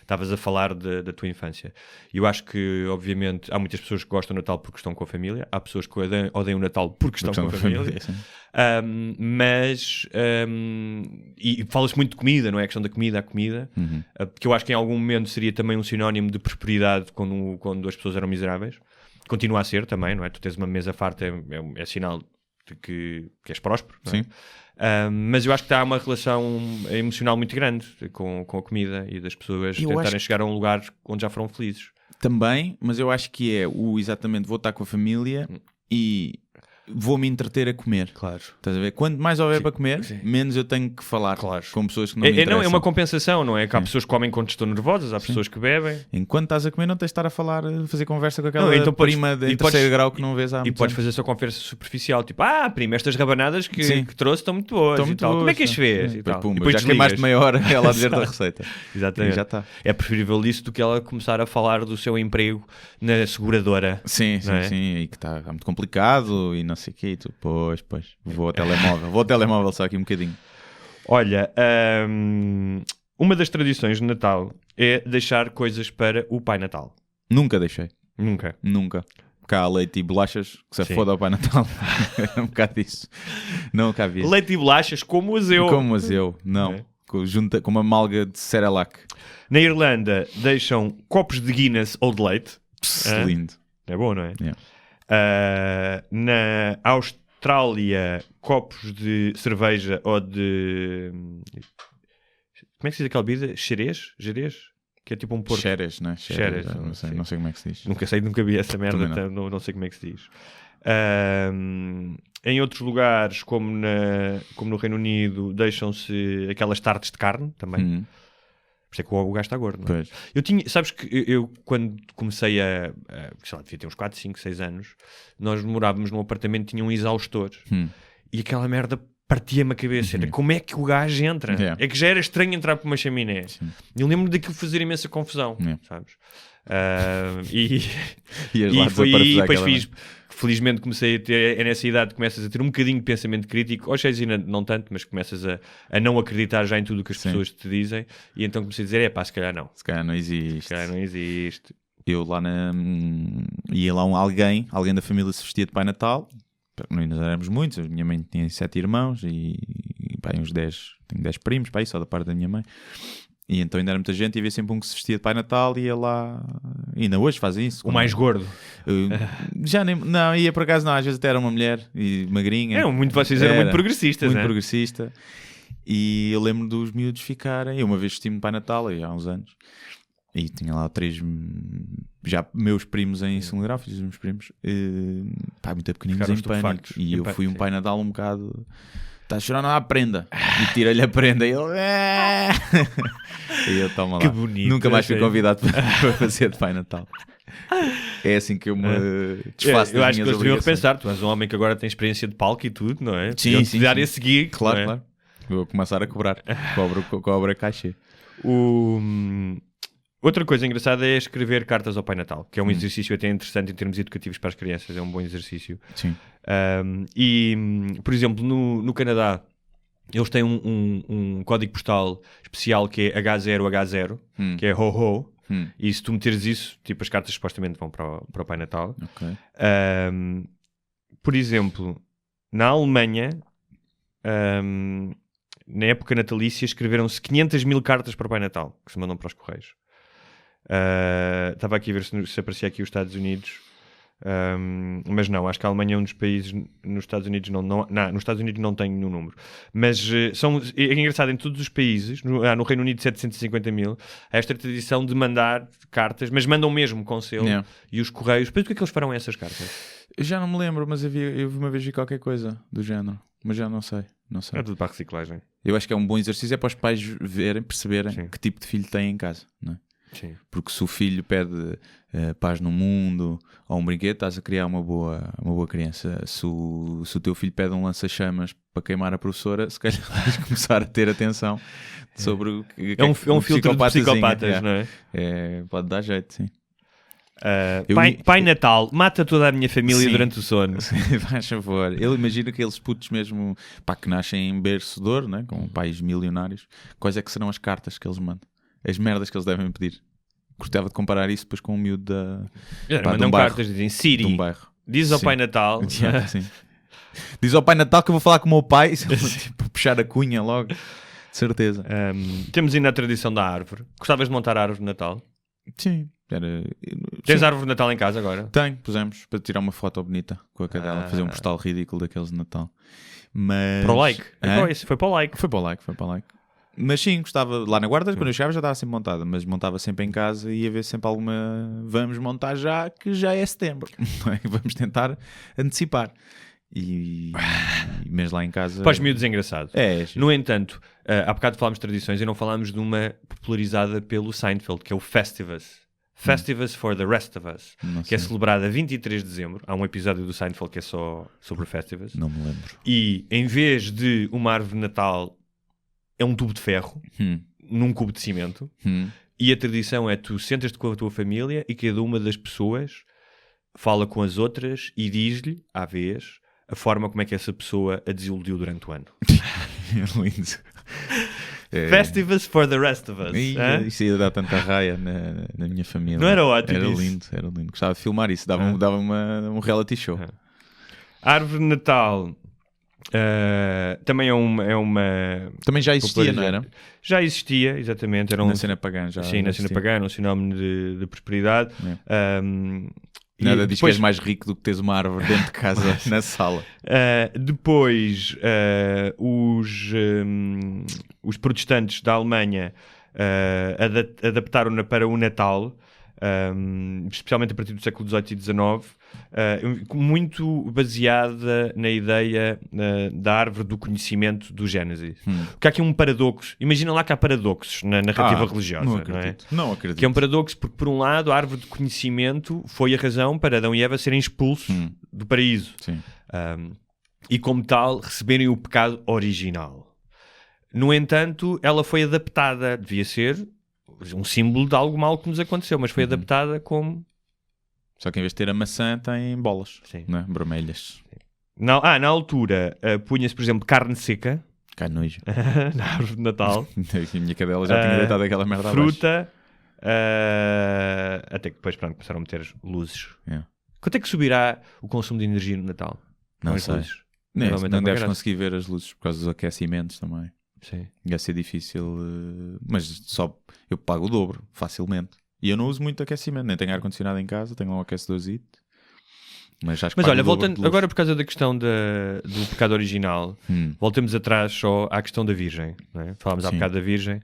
Estavas a falar da tua infância. E eu acho que, obviamente, há muitas pessoas que gostam do Natal porque estão com a família, há pessoas que odeiam o Natal porque estão com a família. E fala-se muito de comida, não é? A questão da comida, a comida, porque eu acho que em algum momento seria também um sinónimo de prosperidade quando as pessoas eram miseráveis. Continua a ser também, não é? Tu tens uma mesa farta, é sinal de que és próspero, não é? Sim. Mas eu acho que há uma relação emocional muito grande com a comida e das pessoas tentarem chegar a um lugar onde já foram felizes. Também, mas eu acho que é exatamente, vou estar com a família e vou-me entreter a comer. Claro. Estás a ver? Quanto mais houver para comer, menos eu tenho que falar com pessoas que não me interessam. Não, é uma compensação, não é? Que há pessoas que comem quando estão nervosas, há pessoas que bebem. Enquanto estás a comer, não tens de estar a falar, fazer conversa com aquela prima de terceiro grau que não vês há muito tempo. E podes fazer só conversa superficial, tipo, prima, estas rabanadas que trouxe estão muito boas. Como é que as fez? E depois já queimaste meia hora ela a dizer da receita. Exatamente. Já está. É preferível isso do que ela começar a falar do seu emprego na seguradora. Sim, e que está muito complicado e não sei o quê. Pois, vou ao telemóvel só aqui um bocadinho. Olha, uma das tradições de Natal é deixar coisas para o Pai Natal. Nunca deixei. Nunca. cá há leite e bolachas, que se foda ao Pai Natal. É um bocado disso. Não cá havia. Leite e bolachas como as eu. Como as eu, não. É. Com uma malga de Cerelac. Na Irlanda deixam copos de Guinness ou de leite. Lindo. É bom, não é? Yeah. Na Austrália, copos de cerveja ou de... Como é que se diz aquela bebida? Jerez? Que é tipo um porco. Xeres, não é? Xeres, não sei como é que se diz. Nunca vi essa merda, não sei como é que se diz. Em outros lugares, como no Reino Unido, deixam-se aquelas tartes de carne também. Por isso é que o gajo está gordo, não é? Sabes que eu quando comecei sei lá, devia ter uns 4, 5, 6 anos, nós morávamos num apartamento que tinha um exaustor. E aquela merda partia-me a cabeça. Era, como é que o gajo entra? É que já era estranho entrar por uma chaminé. Eu lembro daquilo fazer imensa confusão, sabes? E depois fiz... Felizmente comecei a ter, nessa idade começas a ter um bocadinho de pensamento crítico, hoje ainda não tanto, mas começas a não acreditar já em tudo o que as pessoas te dizem, e então comecei a dizer, se calhar não. Se calhar não existe. Eu lá ia lá alguém da família se vestia de Pai Natal, nós éramos muitos, a minha mãe tinha 7 irmãos e uns 10, tenho 10 primos, só da parte da minha mãe. E então ainda era muita gente e havia sempre um que se vestia de Pai Natal e ia lá... E ainda hoje fazem isso. O mais gordo. Já nem... Não, ia por acaso não. Às vezes até era uma mulher e magrinha. Vocês eram muito progressistas, muito progressista. E eu lembro dos miúdos ficarem... Eu uma vez vesti-me de Pai Natal, há uns anos. E tinha lá 3... Já meus primos em segundo grau, fiz os meus primos. Muito pequeninos em pânico. E eu fui um Pai Natal um bocado... Está a chorar, não há prenda. E tira-lhe a prenda. E ele... E eu toma lá. Que bonito. Nunca mais fui convidado para fazer de Pai Natal. É assim que eu me desfaço das minhas obrigações. Eu acho que eles deviam repensar. Tu és um homem que agora tem experiência de palco e tudo, não é? Sim. Dar a seguir. Claro. Vou começar a cobrar. Cobra cachê. Outra coisa engraçada é escrever cartas ao Pai Natal, que é um exercício até interessante em termos educativos para as crianças. É um bom exercício. Sim. Por exemplo, no Canadá, eles têm um código postal especial que é H0H0, que é ho-ho. E se tu meteres isso, tipo, as cartas supostamente vão para o Pai Natal. Okay. Por exemplo, na Alemanha, na época natalícia, escreveram-se 500.000 cartas para o Pai Natal, que se mandam para os correios. Estava aqui a ver se aparecia aqui os Estados Unidos, mas não, acho que a Alemanha é um dos países. Nos Estados Unidos nos Estados Unidos não tem nenhum número, mas é engraçado, em todos os países, no Reino Unido 750.000, há esta tradição de mandar cartas, mas mandam mesmo com selo, e os correios, depois o que é que eles farão a essas cartas? Eu já não me lembro, mas eu uma vez vi qualquer coisa do género, mas já não sei. É tudo para a reciclagem. Eu acho que é um bom exercício, é para os pais perceberem que tipo de filho têm em casa, não é? Sim. Porque se o filho pede paz no mundo ou um brinquedo, estás a criar uma boa criança. Se o teu filho pede um lança-chamas para queimar a professora, se calhar vais começar a ter atenção sobre o que é um filtro de psicopatas, não é? Pode dar jeito, sim. Pai Natal, mata toda a minha família durante o sono. Faz favor. Eu imagino aqueles putos mesmo que nascem em berço de ouro, né? Com pais milionários. Quais é que serão as cartas que eles mandam? As merdas que eles devem pedir. Gostava de comparar isso depois com o miúdo mandam cartas, dizem Siri, diz ao Pai Natal. Sim. Diz ao Pai Natal que eu vou falar com o meu pai. Tipo, puxar a cunha logo. De certeza. Temos ainda a tradição da árvore. Gostavas de montar a árvore de Natal? Sim. Tens árvore de Natal em casa agora? Tenho, pusemos para tirar uma foto bonita com a cadela, fazer um postal ridículo daqueles de Natal. Mas... Para o like? Foi para o like. Foi para o like. Mas sim, gostava lá na guarda, quando eu chegava já estava sempre montada, mas montava sempre em casa e ia ver sempre alguma... Vamos montar já, que já é setembro. Vamos tentar antecipar. Mas lá em casa... Para os miúdos é engraçado. É. No entanto, há bocado falámos de tradições e não falámos de uma popularizada pelo Seinfeld, que é o Festivus. Festivus for the Rest of Us, que é celebrado a 23 de dezembro. Há um episódio do Seinfeld que é só sobre o Festivus. Não me lembro. E em vez de uma árvore de Natal, é um tubo de ferro num cubo de cimento. E a tradição é tu sentas-te com a tua família e cada uma das pessoas fala com as outras e diz-lhe, à vez, a forma como é que essa pessoa a desiludiu durante o ano. É lindo. Festivus for the rest of us. Isso ia dar tanta raia na minha família. Não era ótimo? Era lindo. Gostava de filmar isso, dava um reality show. Árvore de Natal também é uma... Também já existia, não era? Já existia, exatamente. Era na cena pagã já. Sim, na cena pagã, um sinónimo de prosperidade. Nada diz que és mais rico do que teres uma árvore dentro de casa, na sala. Depois, os protestantes da Alemanha adaptaram-na para o Natal, especialmente a partir do século XVIII e XIX, muito baseada na ideia da árvore do conhecimento do Gênesis. Porque há aqui um paradoxo. Imagina lá que há paradoxos na narrativa religiosa. Não acredito. Que é um paradoxo porque, por um lado, a árvore do conhecimento foi a razão para Adão e Eva serem expulsos do paraíso. E, como tal, receberem o pecado original. No entanto, ela foi adaptada. Devia ser um símbolo de algo mal que nos aconteceu, mas foi adaptada como... Só que em vez de ter a maçã, tem bolas, né? Vermelhas. Na altura, punha-se, por exemplo, carne seca. Cai nojo. Na árvore de Natal. A minha cadela já tinha deitado aquela merda fruta, até que depois começaram a meter luzes. Quanto é que subirá o consumo de energia no Natal? Não sei. Não deves conseguir ver as luzes por causa dos aquecimentos também. Sim. Vai ser difícil, mas só eu pago o dobro, facilmente. E eu não uso muito aquecimento, nem tenho ar-condicionado em casa, tenho um aquecedorzito. Mas acho que olha, voltando agora por causa da questão do pecado original, voltemos atrás só à questão da Virgem. Não é? Falámos há bocado da Virgem,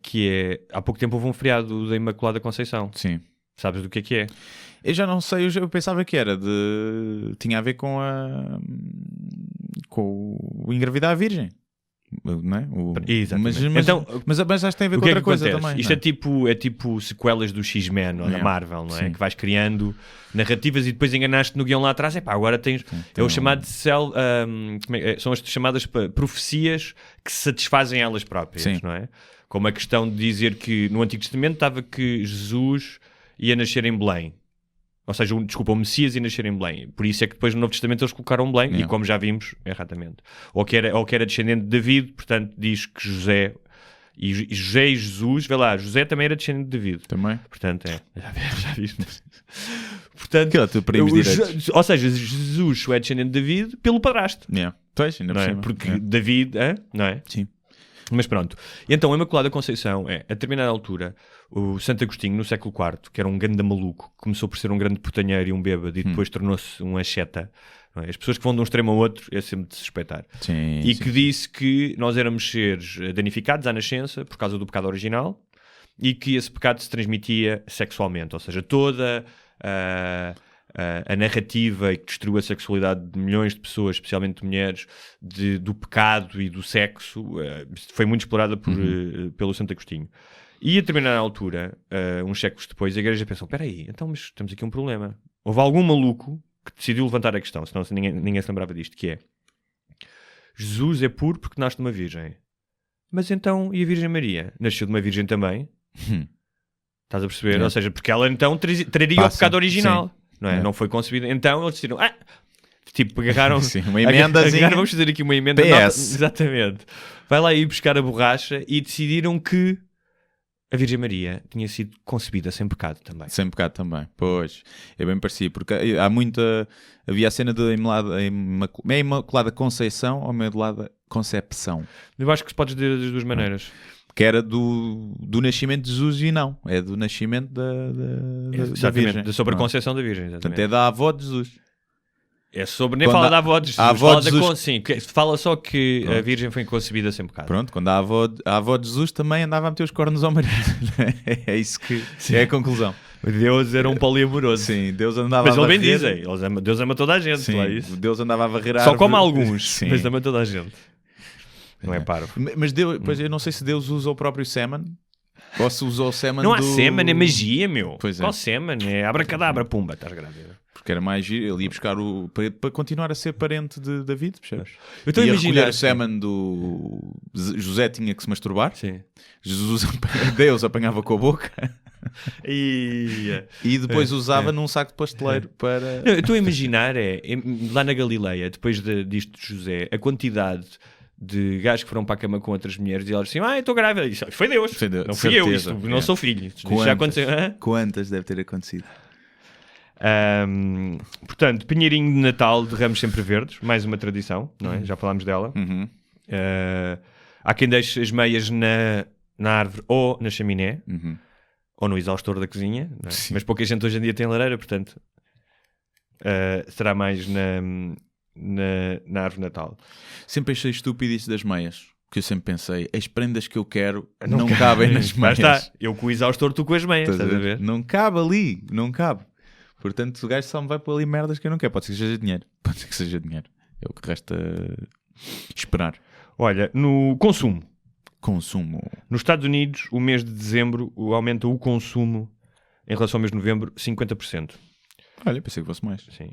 que é... Há pouco tempo houve um feriado da Imaculada Conceição. Sim. Sabes do que é? Eu já não sei, eu pensava que era tinha a ver com o engravidar a Virgem. Não é? Exatamente. Mas acho que tem a ver com outra coisa também. Isto é tipo sequelas do X-Men ou da Marvel, não é? Que vais criando narrativas e depois enganaste no guião lá atrás. Agora tens... É o chamado são as chamadas profecias que se satisfazem elas próprias, não é? Como a questão de dizer que no Antigo Testamento estava que Jesus ia nascer em Belém. Ou seja, o Messias ia nascer em Belém. Por isso é que depois no Novo Testamento eles colocaram Belém, e como já vimos, erradamente. Ou que era descendente de David, portanto diz que José e Jesus, vê lá, José também era descendente de David. Também. Portanto, já viste. Portanto, ou seja, Jesus só é descendente de David pelo padrasto. Pois, ainda por cima. Porque David, não é? Sim. Mas pronto. E então a Imaculada Conceição a determinada altura, o Santo Agostinho, no século IV, que era um grande maluco, começou por ser um grande putanheiro e um bêbado, e depois tornou-se um asceta. As pessoas que vão de um extremo ao outro é sempre de se suspeitar. Que disse que nós éramos seres danificados à nascença por causa do pecado original e que esse pecado se transmitia sexualmente. Ou seja, toda a narrativa que destruiu a sexualidade de milhões de pessoas, especialmente de mulheres, do pecado e do sexo, foi muito explorada pelo Santo Agostinho. E a determinada altura, uns séculos depois, a igreja pensou, espera aí, então mas temos aqui um problema. Houve algum maluco que decidiu levantar a questão, senão ninguém se lembrava disto, que é: Jesus é puro porque nasce de uma virgem. Mas então, e a Virgem Maria? Nasceu de uma virgem também? Estás a perceber? Ou seja, porque ela então traria o pecado original. Não é? Não foi concebida. Então eles decidiram, agarraram uma emendazinha. Vamos fazer aqui uma emenda. Exatamente. Vai lá ir buscar a borracha e decidiram que a Virgem Maria tinha sido concebida sem pecado também. Sem pecado também, pois. É bem parecido, porque havia a cena da Imaculada Conceição ou Imaculada Concepção. Eu acho que se pode dizer das duas maneiras. Que era do nascimento de Jesus e não. É do nascimento da Virgem. Sobre a concepção da Virgem. Exatamente. Portanto, é da avó de Jesus. É sobre... Nem fala da avó de Jesus. Fala só que a Virgem foi concebida sem pecado. Pronto, quando a avó de Jesus também andava a meter os cornos ao marido. É isso que é a conclusão. Deus era um poliamoroso. Sim, Deus andava mas a varrer. Mas ele bem dizem, Deus ama toda a gente. Sim, lá, isso. Deus andava a varrer a árvore. Só como alguns, mas ama toda a gente. Não é parvo. Mas Deus, pois eu não sei se Deus usa o próprio sêmen ou se usou o sêmen Não há sêmen, é magia, meu. Pois é. Qual sêmen? É abracadabra, pumba, estás grávida. Porque era mais giro, ele ia buscar para continuar a ser parente de David, percebes? Eu estou a imaginar o sêmen do José tinha que se masturbar. Sim. Deus apanhava com a boca. E depois usava num saco de pasteleiro para... Não, eu estou a imaginar, lá na Galileia, depois disto de José, a quantidade de gajos que foram para a cama com outras mulheres e elas assim, estou grávida. Disse, foi Deus, não fui certeza. eu, isto, não sou filho. Já aconteceu. Quantas deve ter acontecido? Portanto, pinheirinho de Natal de ramos sempre verdes, mais uma tradição, não é? Já falámos dela. Há quem deixe as meias na árvore ou na chaminé, ou no exaustor da cozinha, não é? Mas pouca gente hoje em dia tem lareira, portanto será mais na árvore de Natal. Sempre achei estúpido isso das meias, que eu sempre pensei, as prendas que eu quero não cabem nas meias. Está. Eu com o exaustor, tu com as meias, estás a ver? Não cabe ali, não cabe. Portanto, o gajo só me vai pôr ali merdas que eu não quero. Pode ser que seja dinheiro. É o que resta esperar. Olha, no consumo. Nos Estados Unidos, o mês de dezembro aumenta o consumo em relação ao mês de novembro 50%. Olha, pensei que fosse mais. Sim.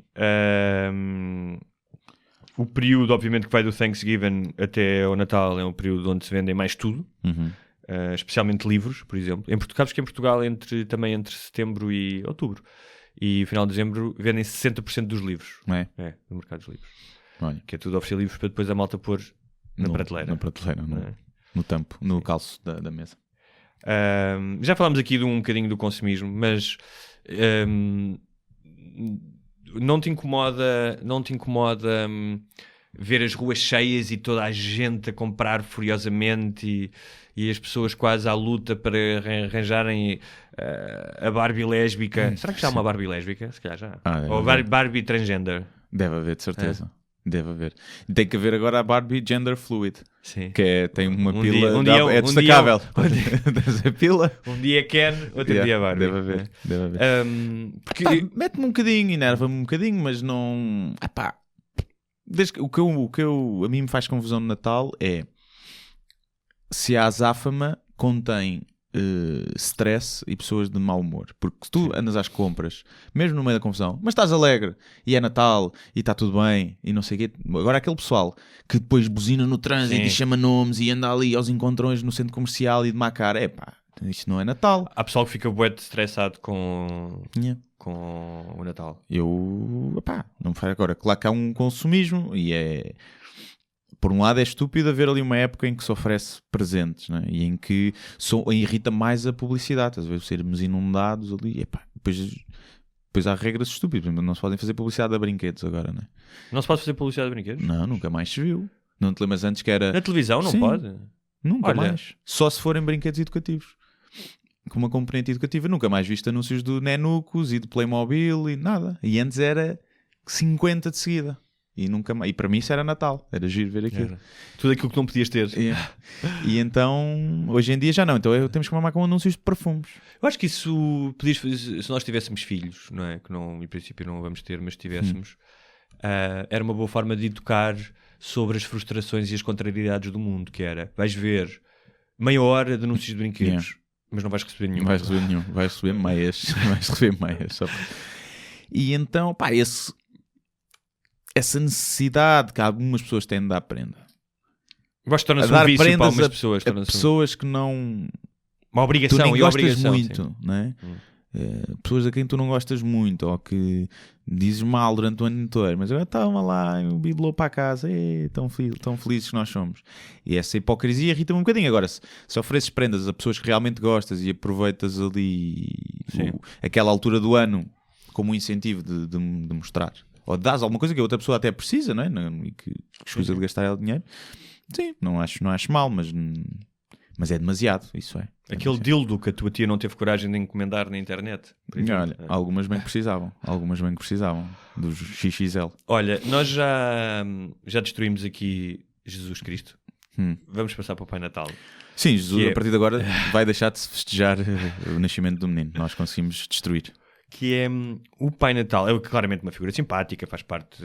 O período, obviamente, que vai do Thanksgiving até ao Natal é um período onde se vendem mais tudo. Especialmente livros, por exemplo. Sabes que em Portugal, também entre setembro e outubro e final de dezembro, vendem 60% dos livros. É, no mercado dos livros. Olha. Que é tudo oferecer livros para depois a malta pôr na prateleira. Na prateleira, no tampo, no calço da mesa. Já falámos aqui um bocadinho do consumismo, mas não te incomoda ver as ruas cheias e toda a gente a comprar furiosamente e as pessoas quase à luta para arranjarem a Barbie lésbica. Será que já há uma Barbie lésbica? Se calhar já. Ou Barbie transgender. Deve haver, de certeza. Deve haver. Tem que haver agora a Barbie Gender Fluid. Sim. Que tem uma pila... é destacável. A pila. Um dia é Ken, outro dia é Barbie. Deve haver. Porque... mete-me um bocadinho, enerva-me um bocadinho, mas não... a mim me faz confusão no Natal é se a azáfama contém stress e pessoas de mau humor, porque se tu andas às compras mesmo no meio da confusão, mas estás alegre e é Natal e está tudo bem e não sei o quê, agora aquele pessoal que depois buzina no trânsito e chama nomes e anda ali aos encontrões no centro comercial e de má cara, isto não é Natal. Há pessoal que fica bué estressado com o Natal. Não me faz agora. Claro que há um consumismo e por um lado é estúpido haver ali uma época em que se oferece presentes, né? E em que irrita mais a publicidade, estás a ver? Sermos inundados ali, depois há regras estúpidas, não se podem fazer publicidade a brinquedos agora, né? Não se pode fazer publicidade a brinquedos? Não, nunca mais se viu. Não te lembras antes que era... Na televisão não pode? Nunca mais. Só se forem brinquedos educativos. Com uma componente educativa, nunca mais viste anúncios do Nenucos e de Playmobil e nada. E antes era 50 de seguida. E nunca mais. E para mim isso era Natal. Era giro ver aquilo. Era. Tudo aquilo que não podias ter. E então, hoje em dia já não. Então temos que mamar com anúncios de perfumes. Eu acho que isso podias fazer, se nós tivéssemos filhos, não é? Que não, em princípio não vamos ter, mas tivéssemos, era uma boa forma de educar sobre as frustrações e as contrariedades do mundo, que era, vais ver meia hora de anúncios de brinquedos, mas não vais receber nenhum. Vais receber meias. Vais receber meias. E então, essa necessidade que algumas pessoas têm de dar prenda. Eu acho que torna-se um vício para algumas pessoas. A pessoas que não... Uma obrigação. Tu nem gostas obrigação, muito, não é? Pessoas a quem tu não gostas muito ou que dizes mal durante o ano inteiro, mas agora estavam lá, o bibelô para a casa, tão felizes que nós somos. E essa hipocrisia irrita-me um bocadinho. Agora, se ofereces prendas a pessoas que realmente gostas e aproveitas ali aquela altura do ano como um incentivo de mostrar, ou dás alguma coisa que a outra pessoa até precisa, não é? E que escusa de gastar ela dinheiro, sim, não acho mal, mas é demasiado, isso é. Aquele dildo que a tua tia não teve coragem de encomendar na internet. Olha, algumas bem que precisavam dos XXL. Olha, nós já destruímos aqui Jesus Cristo. Vamos passar para o Pai Natal. Sim, Jesus a partir de agora vai deixar de se festejar o nascimento do menino. Nós conseguimos destruir. Que é o Pai Natal. É claramente uma figura simpática, faz parte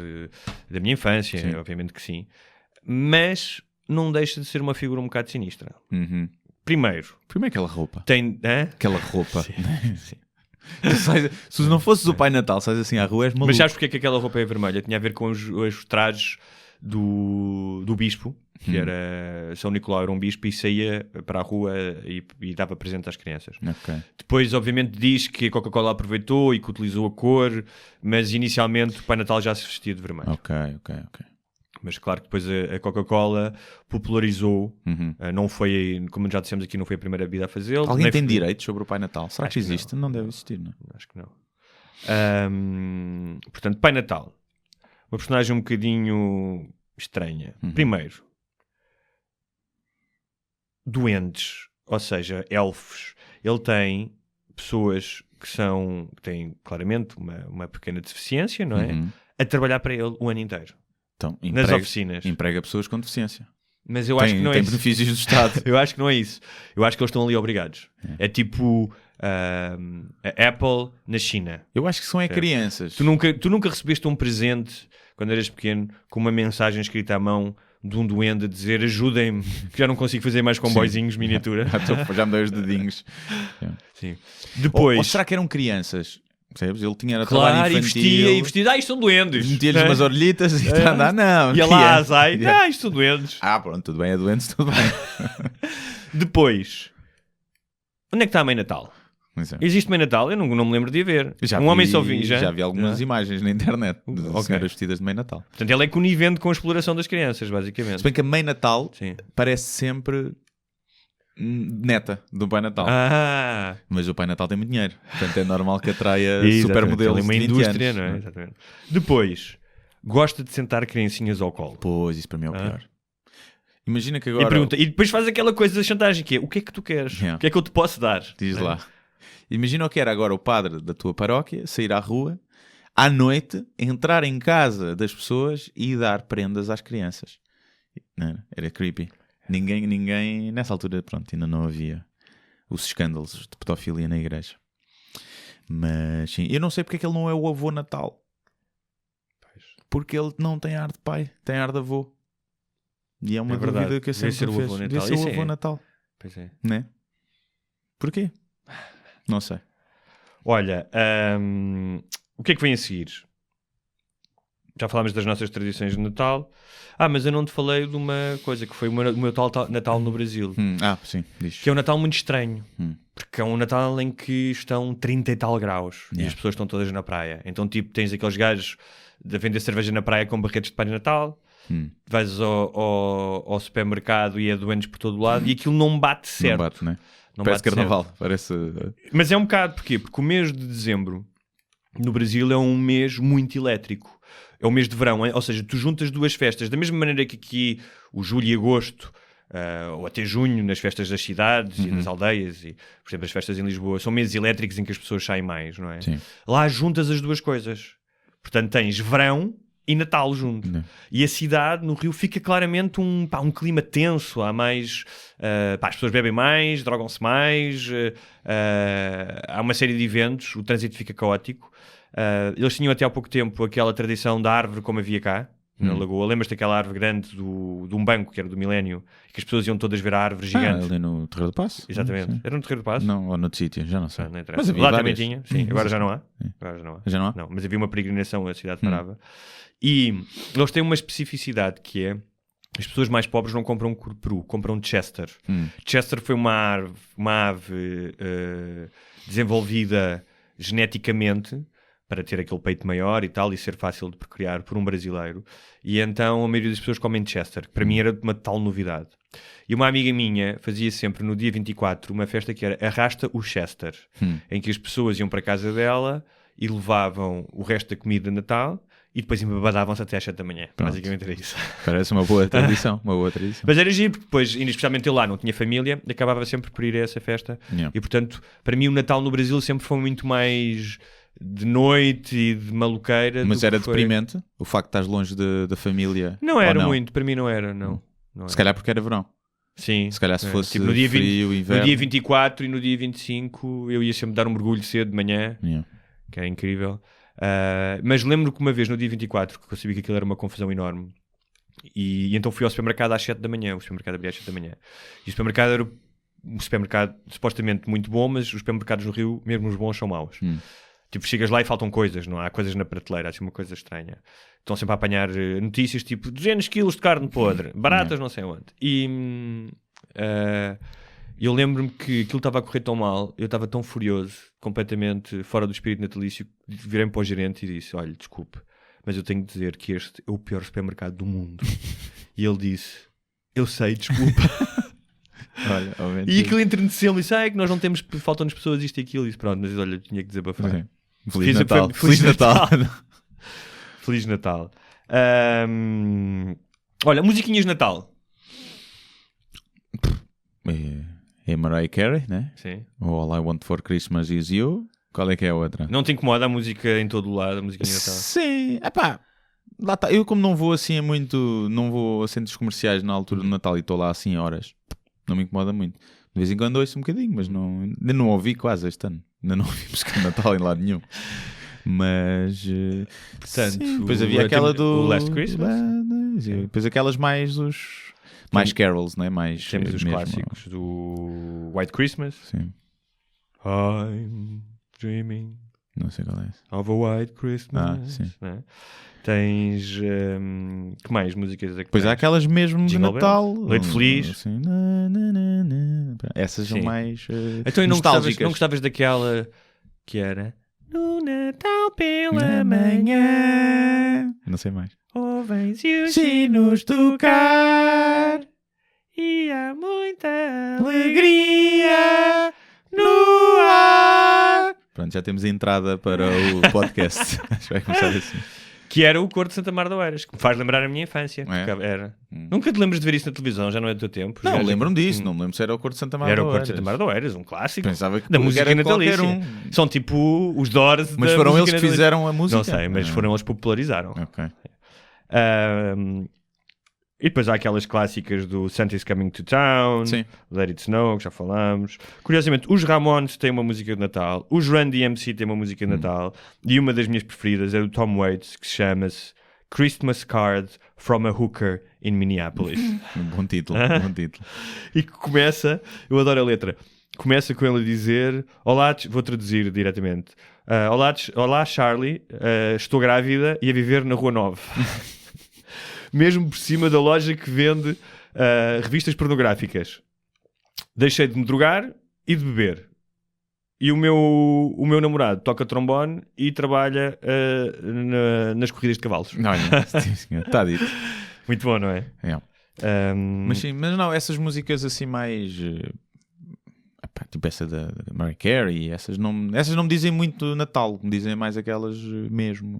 da minha infância, obviamente que sim. Mas não deixa de ser uma figura um bocado sinistra. Primeiro aquela roupa. Aquela roupa. Sim. Se não fosses o Pai Natal, sais assim à rua, és maluco. Mas sabes porque é que aquela roupa é vermelha? Tinha a ver com os trajes do bispo, que era São Nicolau, era um bispo e saía para a rua e dava presente às crianças. Depois, obviamente, diz que a Coca-Cola aproveitou e que utilizou a cor, mas inicialmente o Pai Natal já se vestia de vermelho. Ok. Mas claro que depois a Coca-Cola popularizou, não foi, como já dissemos aqui, não foi a primeira bebida a fazê-lo. Alguém tem direitos sobre o Pai Natal? Será que existe? Não deve existir, não? Acho que não. Portanto, Pai Natal. Uma personagem um bocadinho estranha. Primeiro, duendes, ou seja, elfos. Ele tem pessoas que têm claramente uma pequena deficiência, não é? A trabalhar para ele o ano inteiro. Então, nas oficinas. Emprega pessoas com deficiência. Mas eu acho que não é tem isso. benefícios do Estado. Eu acho que não é isso. Eu acho que eles estão ali obrigados. É tipo a Apple na China. Eu acho que são crianças. Tu nunca recebeste um presente, quando eras pequeno, com uma mensagem escrita à mão de um duende a dizer ajudem-me, que já não consigo fazer mais comboizinhos miniatura. Já me dei os dedinhos. Sim. Depois... Ou será que eram crianças? Percebes? Ele tinha trabalho infantil. E vestia, isto são duendes. Metia-lhes umas orelhitas e está a andar, não. E lá, isto são duendes. Pronto, tudo bem, é duendes, tudo bem. Depois, onde é que está a Mãe Natal? Existe Mãe Natal? Eu não me lembro de a ver. Homem só vinja. Já vi algumas imagens na internet de senhoras vestidas de Mãe Natal. Portanto, ela é conivente com a exploração das crianças, basicamente. Se bem que a Mãe Natal parece sempre neta do Pai Natal. Mas o Pai Natal tem muito dinheiro. Portanto, é normal que atraia supermodelos de 20 indústria, anos. Não é? Exatamente. Depois, gosta de sentar criancinhas ao colo. Pois, isso para mim é o pior. Imagina que agora... E depois faz aquela coisa da chantagem que é, o que é que tu queres? O que é que eu te posso dar? Diz lá. Imagina o que era agora o padre da tua paróquia sair à rua, à noite, entrar em casa das pessoas e dar prendas às crianças. Não, era creepy. Ninguém, nessa altura, pronto, ainda não havia os escândalos de pedofilia na igreja. Mas sim, eu não sei porque é que ele não é o avô Natal. Porque ele não tem ar de pai, tem ar de avô. E é uma dúvida que eu sempre fiz. Devia ser o avô Natal. Pois é. Né? Porquê? Não sei. Olha, o que é que vem a seguir? Já falámos das nossas tradições de Natal. Mas eu não te falei de uma coisa que foi o meu Natal no Brasil. Sim, diz. Que é um Natal muito estranho. Porque é um Natal em que estão 30 e tal graus. E as pessoas estão todas na praia. Então, tipo, tens aqueles gajos de vender cerveja na praia com barretes de Pai Natal. Vais ao supermercado e é doentes por todo o lado. E aquilo não bate certo. Não bate, né? Parece carnaval. Parece... Mas é um bocado. Porquê? Porque o mês de dezembro no Brasil é um mês muito elétrico. É o mês de verão, ou seja, tu juntas duas festas, da mesma maneira que aqui o julho e agosto, ou até junho, nas festas das cidades e das aldeias, e, por exemplo, as festas em Lisboa, são meses elétricos em que as pessoas saem mais, não é? Sim. Lá juntas as duas coisas. Portanto, tens verão e Natal junto. E a cidade, no Rio, fica claramente um clima tenso. Há mais... as pessoas bebem mais, drogam-se mais, há uma série de eventos, o trânsito fica caótico. Eles tinham até há pouco tempo aquela tradição da árvore como havia cá, na Lagoa. Lembras-te daquela árvore grande de um banco, que era do Milénio, que as pessoas iam todas ver a árvore gigante? Ali no Terreiro do Paço? Exatamente. Sim. Era no Terreiro do Paço? Não, ou no sítio, já não sei. Não mas havia lá também tinha, sim. Agora já não há. Agora já não há? Não, mas havia uma peregrinação, a cidade parava. E eles têm uma especificidade que é, as pessoas mais pobres não compram peru, compram Chester. Chester foi uma ave desenvolvida geneticamente para ter aquele peito maior e tal, e ser fácil de procriar por um brasileiro. E então a maioria das pessoas comem Chester, que para mim era uma tal novidade. E uma amiga minha fazia sempre no dia 24 uma festa que era Arrasta o Chester, em que as pessoas iam para a casa dela e levavam o resto da comida de Natal e depois embabadavam-se até às 7 da manhã. Pronto. Basicamente era isso. Parece uma boa tradição, uma boa tradição. Mas era giro, porque depois, especialmente eu lá não tinha família, acabava sempre por ir a essa festa. E portanto, para mim o Natal no Brasil sempre foi muito mais de noite e de maluqueira. Mas era deprimente o facto de estás longe da família? Não era muito, para mim não era, não. Se calhar porque era verão. Sim. Se calhar se fosse tipo, no dia frio, inverno. No dia 24 e no dia 25 eu ia sempre dar um mergulho cedo de manhã, que era incrível. Mas lembro que uma vez no dia 24, que eu sabia que aquilo era uma confusão enorme, e então fui ao supermercado às 7 da manhã. O supermercado abria às 7 da manhã. E o supermercado era um supermercado supostamente muito bom, mas os supermercados no Rio, mesmo os bons, são maus. Tipo, chegas lá e faltam coisas, não há coisas na prateleira, assim uma coisa estranha. Estão sempre a apanhar notícias tipo 200 quilos de carne podre, baratas não sei onde. E eu lembro-me que aquilo estava a correr tão mal, eu estava tão furioso, completamente fora do espírito natalício, virei-me para o gerente e disse, olha, desculpe, mas eu tenho de dizer que este é o pior supermercado do mundo. E ele disse, eu sei, desculpa. Olha, e aquilo entreneceu-me e disse, é que nós não temos, faltam-nos pessoas isto e aquilo. E disse, pronto, mas olha, tinha que desabafar. Okay. Feliz Natal. Feliz Natal. Feliz Natal. Olha, musiquinhas de Natal. É Mariah Carey, né? Sim. All I Want for Christmas Is You. Qual é que é a outra? Não te incomoda a música em todo o lado, a musiquinha de Natal? Sim, epá, lá tá. Eu como não vou assim não vou a centros comerciais na altura do Natal e estou lá assim horas, não me incomoda muito. De vez em quando ouço um bocadinho, mas ainda não ouvi quase este ano. Ainda não ouvi música de Natal em lado nenhum. Mas, portanto, sim, depois havia aquela do Last Christmas. Depois aquelas mais mais carols, né? Mais, temos os mesmo, clássicos do White Christmas. Sim. I'm dreaming Não sei qual é esse. of a White Christmas. Sim. Né? Tens que mais músicas é que Pois há aquelas mesmo de Jingle Natal. Noite Feliz. Assim, essas são mais então, nostálgicas. não gostavas daquela que era no Natal pela manhã, não sei mais. ouvem-se os sinos tocar e há muita alegria no ar. Pronto, já temos a entrada para o podcast. Acho que vai começar assim. Que era o Cor de Santa Mar de Oeiras, que me faz lembrar a minha infância. Era. Nunca te lembras de ver isso na televisão, já não é do teu tempo? Não, lembro-me disso, não me lembro se era o Cor de Santa Mar de Oeiras. Era o Cor de Santa Mar de Oeiras, um clássico. Pensava que da música natalícia. São tipo os Doors mas foram eles que fizeram a música? Não sei, mas foram eles que popularizaram. Ok. E depois há aquelas clássicas do Santa's Coming to Town, Sim. Let It Snow, que já falámos. Curiosamente, os Ramones têm uma música de Natal, os Run DMC têm uma música de Natal, e uma das minhas preferidas é do Tom Waits, que se chama-se Christmas Card from a Hooker in Minneapolis. Bom título, bom título. E que começa, eu adoro a letra, começa com ele a dizer, olá, vou traduzir diretamente, olá Charlie, estou grávida e a viver na Rua 9. Mesmo por cima da loja que vende revistas pornográficas. Deixei de me drogar e de beber. E o meu namorado toca trombone e trabalha nas corridas de cavalos. Olha, está dito. Muito bom, não é? Mas sim, mas não, essas músicas assim mais... tipo essa da Mariah Carey, essas não me dizem muito Natal, me dizem mais aquelas mesmo...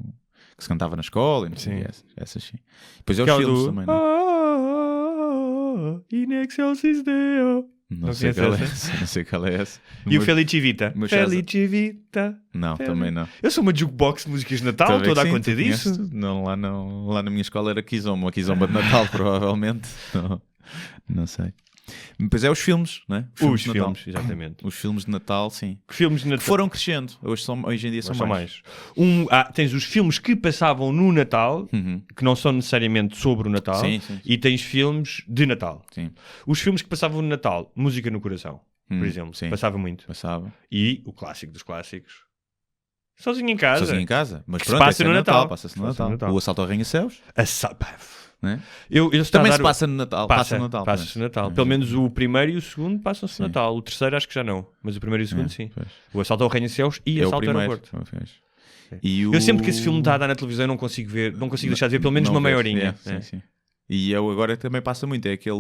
que se cantava na escola e não sei, essas sim. Depois é os filmes também, não é? In excelsis Deo. Não sei qual é essa. E o Felice Vita? Felice Vita. Não, também não. Eu sou uma jukebox de músicas de Natal, estou a dar conta disso. Não, lá na minha escola era uma kizomba de Natal, provavelmente. Não sei. Depois é os filmes, não é? Os filmes, exatamente. Os filmes de Natal, sim. Que filmes de Natal? Que foram crescendo. Hoje em dia são mais. Tens os filmes que passavam no Natal, que não são necessariamente sobre o Natal, sim. E tens filmes de Natal. Sim. Os filmes que passavam no Natal, Música no Coração, por exemplo, passava muito. Passava. E o clássico dos clásicos, Sozinho em Casa. Sozinho em Casa. Mas que pronto, se passa no Natal. Passa-se no Natal. O Assalto ao Arranha-Céus. Né? Também se passa no Natal. Passa-se no Natal. Pelo menos o primeiro e o segundo passam-se no Natal. O terceiro acho que já não. Mas o primeiro e o segundo sim. Pois. O Assalto ao Arranha-Céus e Assalto ao Aeroporto. Eu sempre que esse filme está a dar na televisão não consigo ver, não consigo deixar de ver pelo menos uma meia horinha. Sim. E eu agora também passa muito. É aquele...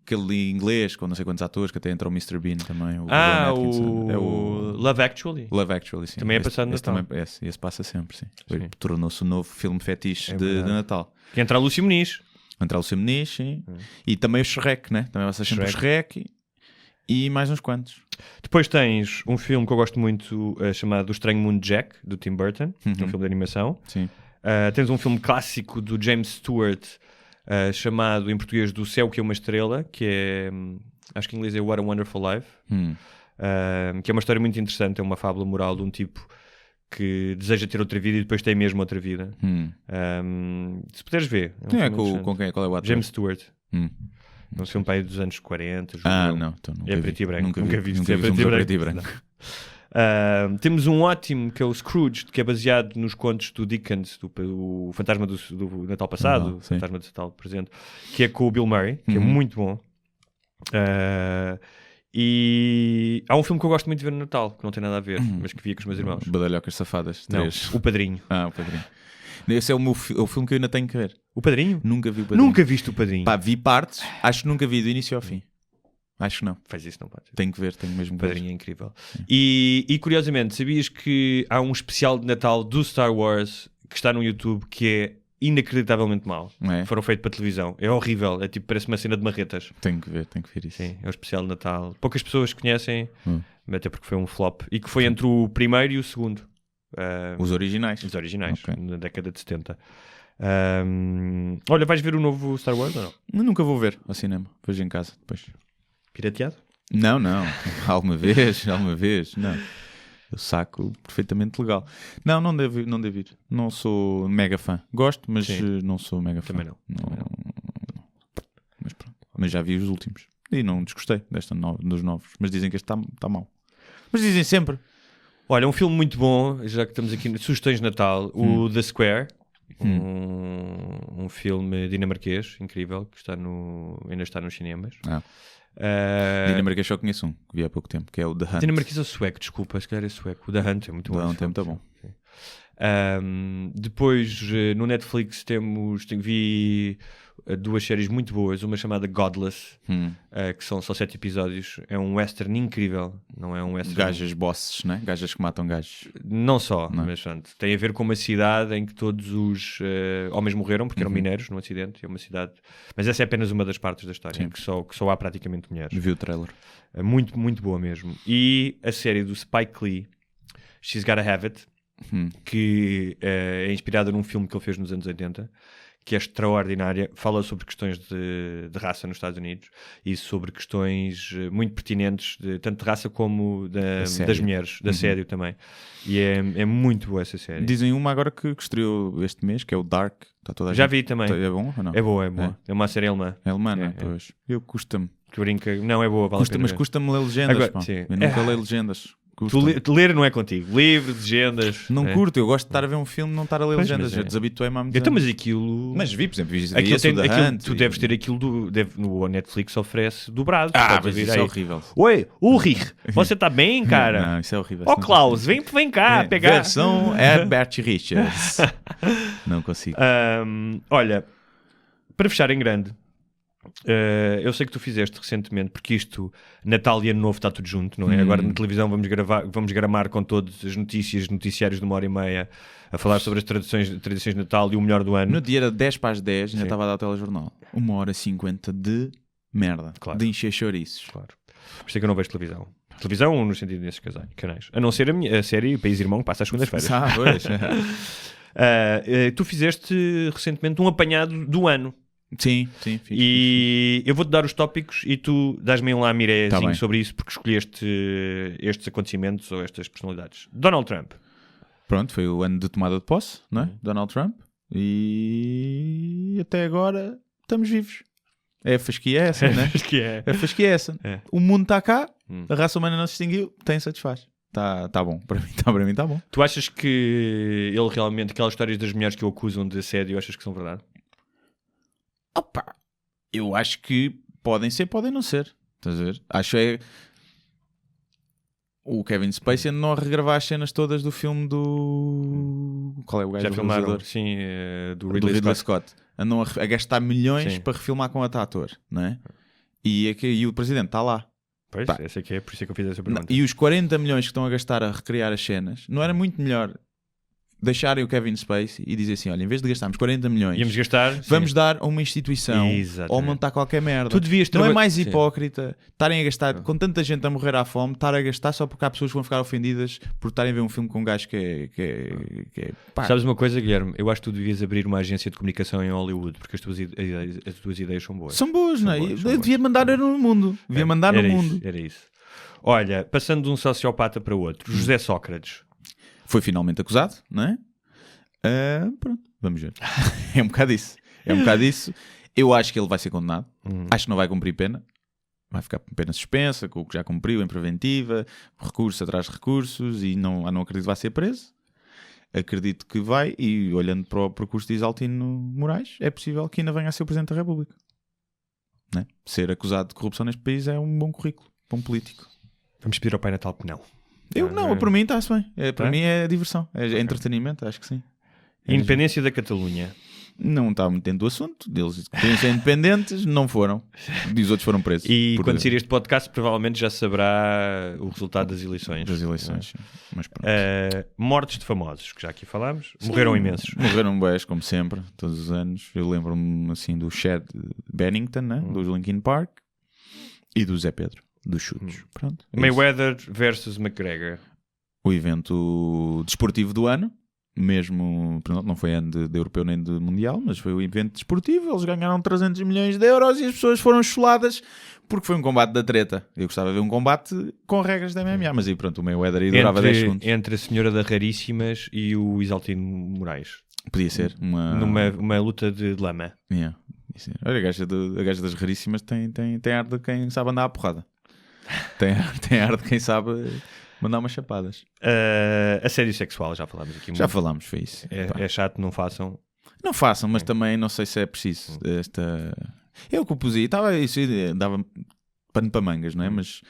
aquele inglês com não sei quantos atores, que até entra o Mr. Bean também. O Love Actually. Love Actually, sim. Também é passado no Natal. Esse passa sempre, sim. Tornou-se um novo filme fetiche de Natal. Que entra a Lúcia Muniz. Entra a Lúcia Muniz, sim. E também o Shrek, né? Também passa sempre o Shrek e mais uns quantos. Depois tens um filme que eu gosto muito chamado O Estranho Mundo de Jack, do Tim Burton. Um filme de animação. Sim. Tens um filme clássico do James Stewart chamado em português Do Céu que é uma Estrela, que é, acho que em inglês é What a Wonderful Life, que é uma história muito interessante, é uma fábula moral de um tipo que deseja ter outra vida e depois tem mesmo outra vida. Se puderes ver. Com quem? Qual é o ator? James Stewart. É um filme para aí dos anos 40. Não. Então é preto e branco. Nunca vi preto e branco. Temos um ótimo que é o Scrooge, que é baseado nos contos do Dickens, o Fantasma do Natal Passado, o Fantasma do Natal Presente, que é com o Bill Murray, que é muito bom. E há um filme que eu gosto muito de ver no Natal, que não tem nada a ver, mas que via com os meus irmãos. Badalhocas Safadas 3. Não, O Padrinho. O Padrinho. Esse é o filme que eu ainda tenho que ver. O Padrinho? Nunca vi o Padrinho. Nunca viste O Padrinho? Pá, vi partes, acho que nunca vi do início ao fim. Acho que não. Faz isso, não pode. Tenho que ver, tenho mesmo que ver. O Padrinho é incrível. E curiosamente, sabias que há um especial de Natal do Star Wars que está no YouTube que é inacreditavelmente mau. Foram feitos para televisão. É horrível. É tipo, parece uma cena de marretas. Tenho que ver isso. Sim, é o especial de Natal. Poucas pessoas conhecem, até porque foi um flop. E que foi entre o primeiro e o segundo. Os originais. Os originais, na década de 70. Olha, vais ver o novo Star Wars ou não? Eu nunca vou ver ao cinema. Vejo em casa depois. Pirateado? Não. Alguma vez. Não. Eu saco perfeitamente legal. Não devo ir. Não sou mega fã. Gosto, mas não sou mega fã. Também não. Mas pronto. Mas já vi os últimos. E não desgostei dos novos. Mas dizem que este está mau. Mas dizem sempre. Olha, um filme muito bom, já que estamos aqui, sugestões de Natal, o The Square, um filme dinamarquês, incrível, que ainda está nos cinemas. Dinamarquês só conheço que vi há pouco tempo, que é o The Hunt. Dinamarquês ou sueco, desculpa, se calhar é sueco. O The Hunt é muito bom. The Hunt é muito bom. Depois, no Netflix, vi duas séries muito boas, uma chamada Godless, que são só 7 episódios. É um western incrível, não é um western... Gajas bosses, né? Gajas que matam gajos. Não só, mas pronto, tem a ver com uma cidade em que todos os homens morreram porque eram mineiros num acidente. É uma cidade, mas essa é apenas uma das partes da história, em que só há praticamente mulheres. Vi o trailer. Muito, muito boa mesmo. E a série do Spike Lee, She's Gotta Have It, que é inspirada num filme que ele fez nos anos 80, que é extraordinária, fala sobre questões de raça nos Estados Unidos e sobre questões muito pertinentes, tanto de raça como das mulheres, de assédio também. E é muito boa essa série. Dizem uma agora que estreou este mês, que é o Dark. Já vi também. É bom ou não? É boa. É uma série alemã. É alemã, não? Pois. Eu custa-me. Que brinca. Não, é boa. Mas custa-me ler legendas. Agora, eu nunca leio legendas. Ler não é contigo. Livro, legendas. Não curto, eu gosto de estar a ver um filme e não estar a ler legendas. Eu desabituei-me a muito. Então, mas aquilo. Mas vi, por exemplo, tu deves ter aquilo no Netflix oferece dobrado. Mas isso é horrível. Oi, Ulrich, você está bem, cara? Não, isso é horrível. Ó, Klaus, vem cá pegar. Versão Herbert Richards. Não consigo. Olha, para fechar em grande. Eu sei que tu fizeste recentemente, porque isto, Natal e Ano Novo está tudo junto, não é? Agora na televisão vamos gramar com todas as noticiários de 1h30 a falar sobre as tradições de Natal e o melhor do ano. No dia era 10 para as 10, ainda estava a dar o telejornal. 1h50 de merda, de encher chouriços. Claro. Por isso é que eu não vejo televisão. Televisão no sentido desses canais. A não ser a série País Irmão que passa às segundas-feiras. Tu fizeste recentemente um apanhado do ano. Sim. E eu vou-te dar os tópicos e tu dás-me um lamirézinho sobre isso, porque escolheste estes acontecimentos ou estas personalidades. Donald Trump. Pronto, foi o ano de tomada de posse, não é? Donald Trump. E até agora estamos vivos. É a fasquia essa, não é? É a fasquia essa. O mundo está cá, a raça humana não se extinguiu, tem satisfaz. Está bom, para mim está bom. Tu achas que ele realmente, aquelas histórias das mulheres que o acusam de assédio, achas que são verdade? Opa, eu acho que podem ser, podem não ser. Estás a ver? Acho é o Kevin Spacey andou a regravar as cenas todas do filme do... Qual é o gajo? Já filmaram, sim, do Ridley Scott. Andam a gastar milhões para refilmar com outro ator, não é? E o presidente está lá. Pois, esse aqui é, por isso é que eu fiz essa pergunta. E os 40 milhões que estão a gastar a recriar as cenas, não era muito melhor deixarem o Kevin Spacey e dizer assim, olha, em vez de gastarmos 40 milhões, vamos dar a uma instituição ou montar qualquer merda. Tu devias não é mais hipócrita estarem a gastar, com tanta gente a morrer à fome, estar a gastar só porque há pessoas que vão ficar ofendidas por estarem a ver um filme com um gajo que é Sabes uma coisa, Guilherme? Eu acho que tu devias abrir uma agência de comunicação em Hollywood, porque as tuas ideias são boas. São boas, não é? Eu devia mandar no mundo. Era isso. Olha, passando de um sociopata para outro, José Sócrates. Foi finalmente acusado, não é? Pronto, vamos ver. É um bocado isso. Eu acho que ele vai ser condenado. Acho que não vai cumprir pena. Vai ficar com pena suspensa, com o que já cumpriu em preventiva, recurso atrás de recursos, e não acredito que vai ser preso. Acredito que vai, e olhando para o percurso de Isaltino Moraes, é possível que ainda venha a ser o Presidente da República. Não é? Ser acusado de corrupção neste país é um bom currículo. para um político. Vamos pedir ao Pai Natal que não. Para mim está-se bem. Para mim é diversão, é entretenimento, acho que sim. Independência da Catalunha. Não está muito dentro do assunto. Eles queriam ser independentes, não foram. E os outros foram presos. E quando sair este podcast, provavelmente já saberá o resultado das eleições. Mas pronto. Mortes de famosos, que já aqui falámos. Morreram imensos. Morreram bem, como sempre, todos os anos. Eu lembro-me assim do Chad Bennington, né? Do Linkin Park, e do Zé Pedro, dos Chutes. Pronto, Mayweather versus McGregor. O evento desportivo do ano. Mesmo, não foi ano de europeu nem de mundial, mas foi o evento desportivo. Eles ganharam 300 milhões de euros e as pessoas foram chuladas porque foi um combate da treta. Eu gostava de ver um combate com regras da MMA, mas aí pronto, o Mayweather aí durava 10 segundos. Entre a Senhora da Raríssimas e o Isaltino Moraes. Podia ser numa luta de lama. Olha, a gaja das Raríssimas tem ar de quem sabe andar à porrada. Tem ar de quem sabe mandar umas chapadas. Assédio sexual, já falámos aqui muito. Já falámos, foi isso. É chato, não façam. Não façam, mas também não sei se é preciso. Eu que o pus aí, isso dava pano para mangas, não é? Mas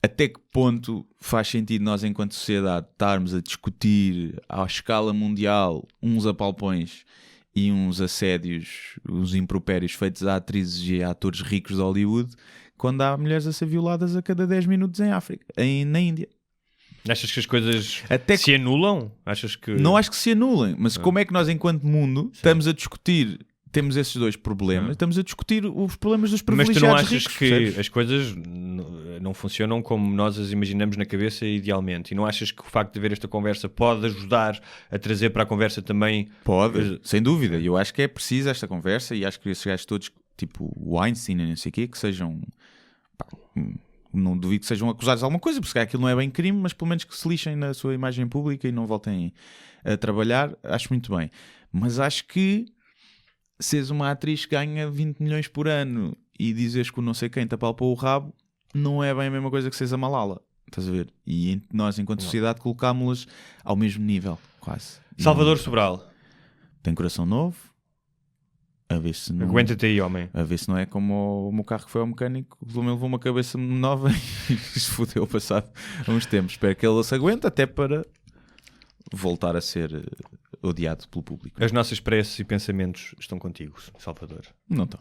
até que ponto faz sentido nós, enquanto sociedade, estarmos a discutir à escala mundial uns apalpões e uns assédios, uns impropérios feitos a atrizes e a atores ricos de Hollywood, quando há mulheres a ser violadas a cada 10 minutos em África, na Índia? Achas que as coisas se anulam? Não acho que se anulem, mas como é que nós, enquanto mundo, estamos a discutir, temos esses dois problemas, estamos a discutir os problemas dos privilegiados ricos. Mas tu não achas que percebes? As coisas não funcionam como nós as imaginamos na cabeça idealmente? E não achas que o facto de haver esta conversa pode ajudar a trazer para a conversa também... Pode, sem dúvida. Eu acho que é preciso esta conversa e acho que esses gajos todos, tipo o Weinstein e não sei o quê, que sejam... não duvido que sejam acusados de alguma coisa, porque aquilo não é bem crime, mas pelo menos que se lixem na sua imagem pública e não voltem a trabalhar, acho muito bem. Mas acho que seres uma atriz que ganha 20 milhões por ano e dizes que o não sei quem te apalpou o rabo, não é bem a mesma coisa que seres a Malala, estás a ver? E nós, enquanto sociedade, colocámos-las ao mesmo nível, quase. Salvador Sobral tem coração novo. A ver se não... Aguenta-te aí, homem. A ver se não é como o meu carro que foi ao mecânico, levou uma cabeça nova e se fodeu passado há uns tempos. Espero que ele se aguente até para voltar a ser odiado pelo público. As nossas preces e pensamentos estão contigo, Salvador. Não estão.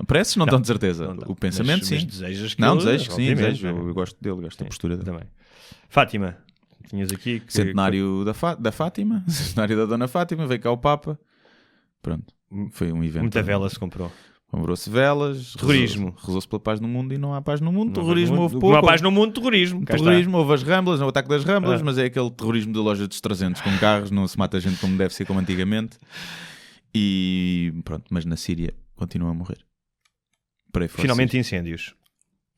Preces não estão, de certeza. Não, o pensamento, mas, sim. Mas desejas que desejo, sim, desejo. Eu gosto dele, gosto da postura dele. Também. Fátima, tinhas aqui... Centenário da Fátima, centenário da Dona Fátima, veio cá o Papa. Pronto. Foi um evento. Muita vela se comprou. Comprou-se velas. Terrorismo. Rezou-se pela paz no mundo e não há paz no mundo. Terrorismo houve pouco. Não há paz no mundo, terrorismo. Terrorismo, houve as Ramblas, o ataque das Ramblas, mas é aquele terrorismo da loja dos 300 com carros, não se mata gente como deve ser, como antigamente. E pronto, mas na Síria continua a morrer. Finalmente incêndios.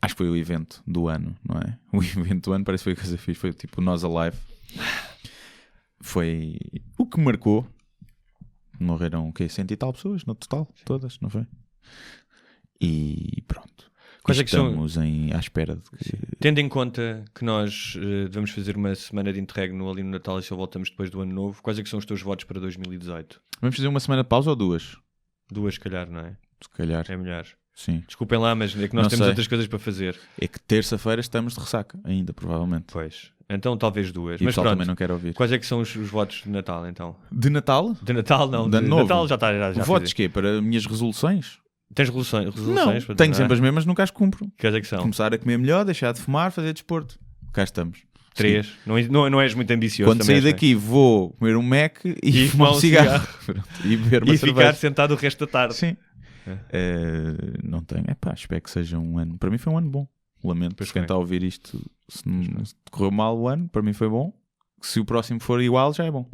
Acho que foi o evento do ano, não é? O evento do ano parece que foi a coisa fixe. Foi tipo Nós Alive. Foi o que marcou. Morreram, 100 e tal pessoas no total, todas, não foi? E pronto. Quais é que estamos à espera de que... Tendo em conta que nós vamos fazer uma semana de interregno ali no Natal e só voltamos depois do Ano Novo, quais é que são os teus votos para 2018? Vamos fazer uma semana de pausa ou duas? Duas, se calhar, não é? Se calhar. É melhor. Sim. Desculpem lá, mas é que nós não temos sei. outras coisas para fazer. É que terça-feira estamos de ressaca ainda, provavelmente. Pois. Então talvez duas. E mas pronto, também não quero ouvir. Quais é que são os votos de Natal, então? De Natal? De Natal, não. De novo. Natal já está. Já votos quê? Para minhas resoluções? Tens resoluções? Não, tenho sempre as mesmas, nunca as cumpro. Quais é que são? Começar a comer melhor, deixar de fumar, fazer desporto. Cá estamos. 3. Não és muito ambicioso. Quando sair daqui vou comer um Mac e fumar um cigarro. E beber uma cerveja. Ficar sentado o resto da tarde. Sim. Não tenho. Espero que seja um ano. Para mim foi um ano bom. Lamento, pois quem está a ouvir isto, se correu mal o ano, para mim foi bom. Se o próximo for igual, já é bom.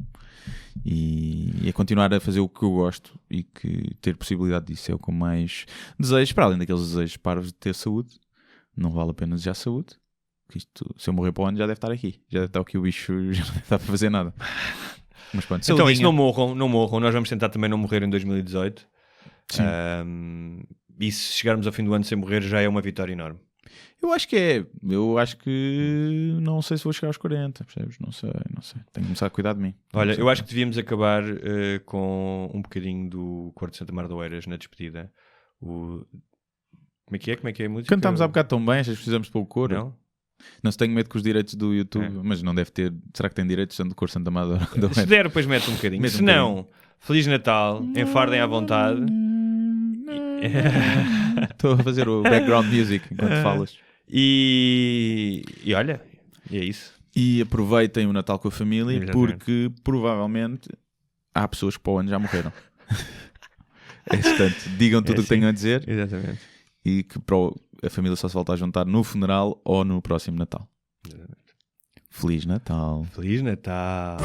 E é continuar a fazer o que eu gosto e que ter possibilidade disso é o que eu mais desejo, para além daqueles desejos parvos de ter saúde. Não vale a pena desejar saúde. Isto, se eu morrer para o ano, já deve estar aqui. Já deve estar aqui o bicho, já não deve estar para fazer nada. Mas pronto, então isso, não morram. Nós vamos tentar também não morrer em 2018. Sim. E se chegarmos ao fim do ano sem morrer, já é uma vitória enorme. Eu acho que é. Eu acho que não sei se vou chegar aos 40, percebes? Não sei. Tenho que começar a cuidar de mim. Olha, eu acho que devíamos acabar com um bocadinho do Cor de Santa Mar de Oeiras na despedida. Como Como é que é a música? Cantámos há bocado tão bem, achas que precisamos pôr o coro? Não se tenho medo com os direitos do YouTube, mas não deve ter. Será que tem direitos do coro Santa Amadora? Se der, depois mete um bocadinho. Se não, Feliz Natal, enfardem à vontade. Estou a fazer o background music enquanto falas. E olha, é isso. E aproveitem o Natal com a família, porque provavelmente há pessoas que para o ano já morreram. Portanto, digam tudo o que tenham a dizer. Exatamente. E que a família só se volta a juntar no funeral ou no próximo Natal. Exatamente. Feliz Natal. Feliz Natal.